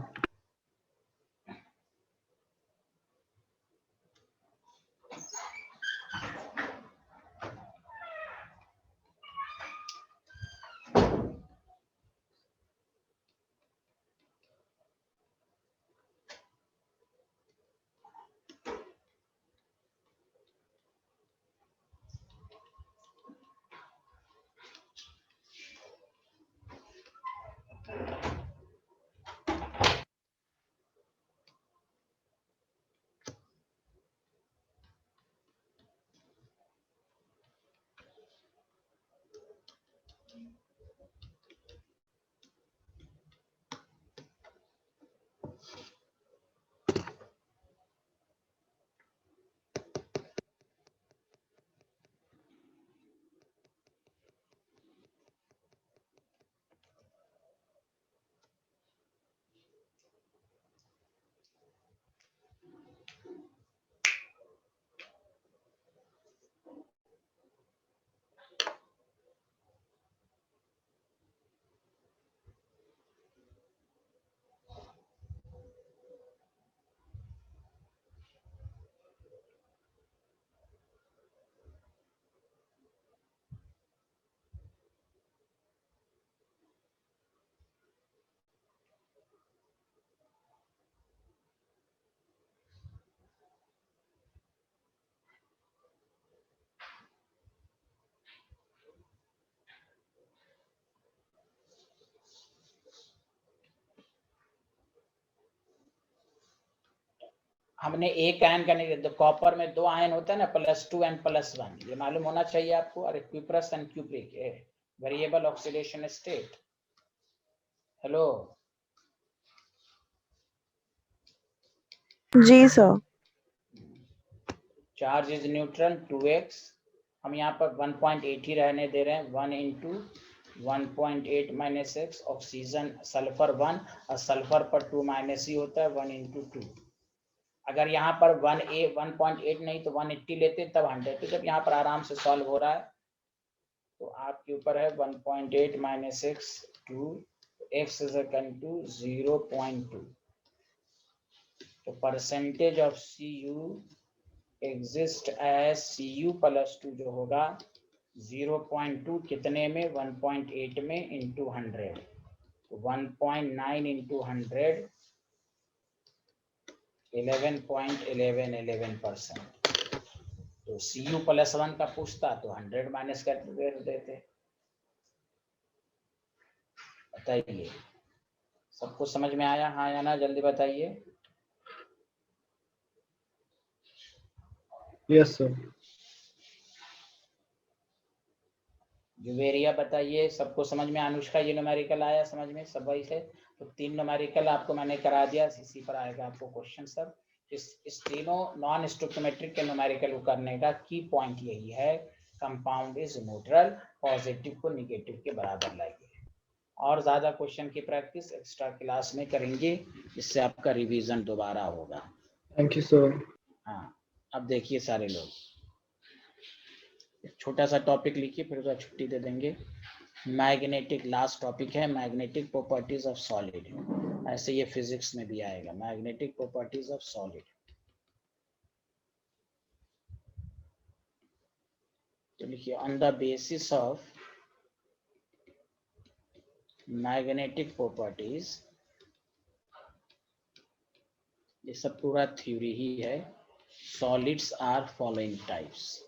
हमने एक आयन का नहीं, तो कॉपर में 2 आयन होता है ना, +2 एंड +1, ये मालूम होना चाहिए आपको। अरे cuprous and cupric, variable oxidation state. Hello, जी sir. Charge is neutral 2x, हम यहाँ पर 1.8 ही रहने दे रहे हैं, 1 into 1.8 minus x, oxygen sulphur 1 और सल्फर पर 2 माइनस ही होता है, 1 इंटू 2। अगर यहाँ पर 1.8 नहीं तो 180 लेते तब 100, तो जब यहाँ पर आराम से सॉल्व हो रहा है तो आपके ऊपर है 1.8 minus x 2, x is equal to 0.2। तो percentage of Cu exist as Cu + 2 जो होगा 0.2 कितने में, 1.8 में इंटू 100, तो 1.9 इंटू 100 11.11%। तो Cu +1 का पूछता तो 100 माइनस कर देते। बताइए, सबको समझ में आया, हाँ या ना, जल्दी बताइए। Yes, sir. जुवेरिया बताइए, सबको समझ में? अनुष्का, ये न्यूमेरिकल आया समझ में सब भाई से? तो 3 न्यूमेरिकल आपको मैंने करा दिया, इसी पर आएगा आपको क्वेश्चन सब। इस तीनों नॉन स्टोइकोमेट्रिक के न्यूमेरिकल को करने का की पॉइंट यही है, कंपाउंड इज न्यूट्रल, पॉजिटिव को निगेटिव के बराबर लाइए। और ज्यादा क्वेश्चन की प्रैक्टिस एक्स्ट्रा क्लास में करेंगे, इससे आपका रिवीजन दोबारा होगा। Thank you, sir. हाँ, अब देखिए सारे लोग, छोटा सा टॉपिक लिखिए, फिर उसका छुट्टी दे देंगे। मैग्नेटिक, लास्ट टॉपिक है, मैग्नेटिक प्रॉपर्टीज ऑफ सॉलिड। ऐसे ये फिजिक्स में भी आएगा, मैग्नेटिक प्रॉपर्टीज ऑफ सॉलिड। तो लिखिए, on the basis of magnetic properties, ये सब पूरा थ्योरी ही है। Solids are following types.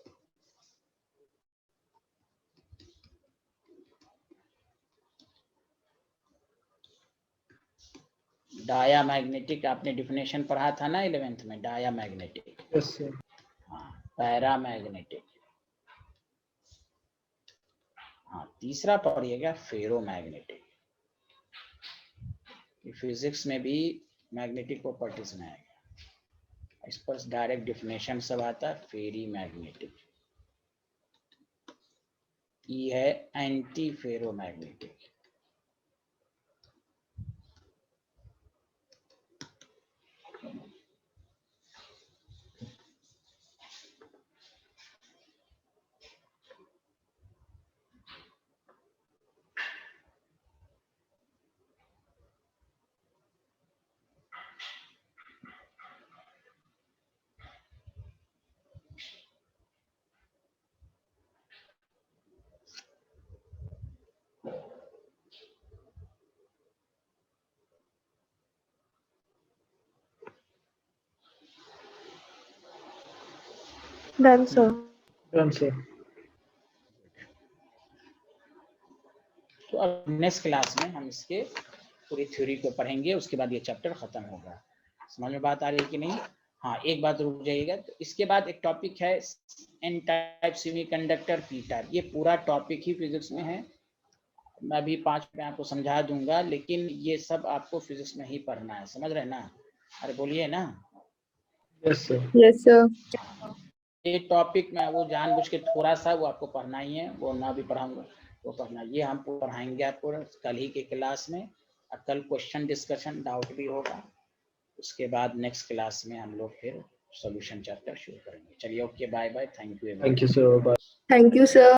Diamagnetic आपने डिफिनेशन पढ़ा था ना 11th में, डायामैग्नेटिक। Yes, sir. हाँ, पैरामैग्नेटिक। हाँ, तीसरा पढ़िएगा फेरोमैग्नेटिक। फिजिक्स में भी मैग्नेटिक प्रॉपर्टीज में आएगा, इस पर डायरेक्ट डिफिनेशन सब आता है। फेरी मैग्नेटिक, ये है anti ferromagnetic. Done sir. Done, sir. तो अब नेक्स्ट क्लास में हम इसके पूरी थ्योरी को पढ़ेंगे, उसके बाद ये चैप्टर खत्म होगा। समझ में बात आ रही है कि नहीं? हाँ, एक बात रुक जाइएगा, तो इसके बाद एक टॉपिक है n type semiconductor, p type. ये पूरा टॉपिक ही फिजिक्स में है, मैं अभी 5 में आपको समझा दूंगा, लेकिन ये सब आपको फिजिक्स में ही पढ़ना है, समझ रहे ना? अरे बोलिए ना। Yes, sir. Yes, sir. ये टॉपिक में वो जानबूझ के थोड़ा सा वो आपको पढ़ना ही है, वो ना भी पढ़ाऊंगा वो पढ़ना, ये हम पढ़ाएंगे आपको कल ही के क्लास में। और कल क्वेश्चन डिस्कशन, डाउट भी होगा। उसके बाद नेक्स्ट क्लास में हम लोग फिर सॉल्यूशन चैप्टर शुरू करेंगे। चलिए, okay, bye bye, thank you. Thank you, sir. Bye. Thank you, sir.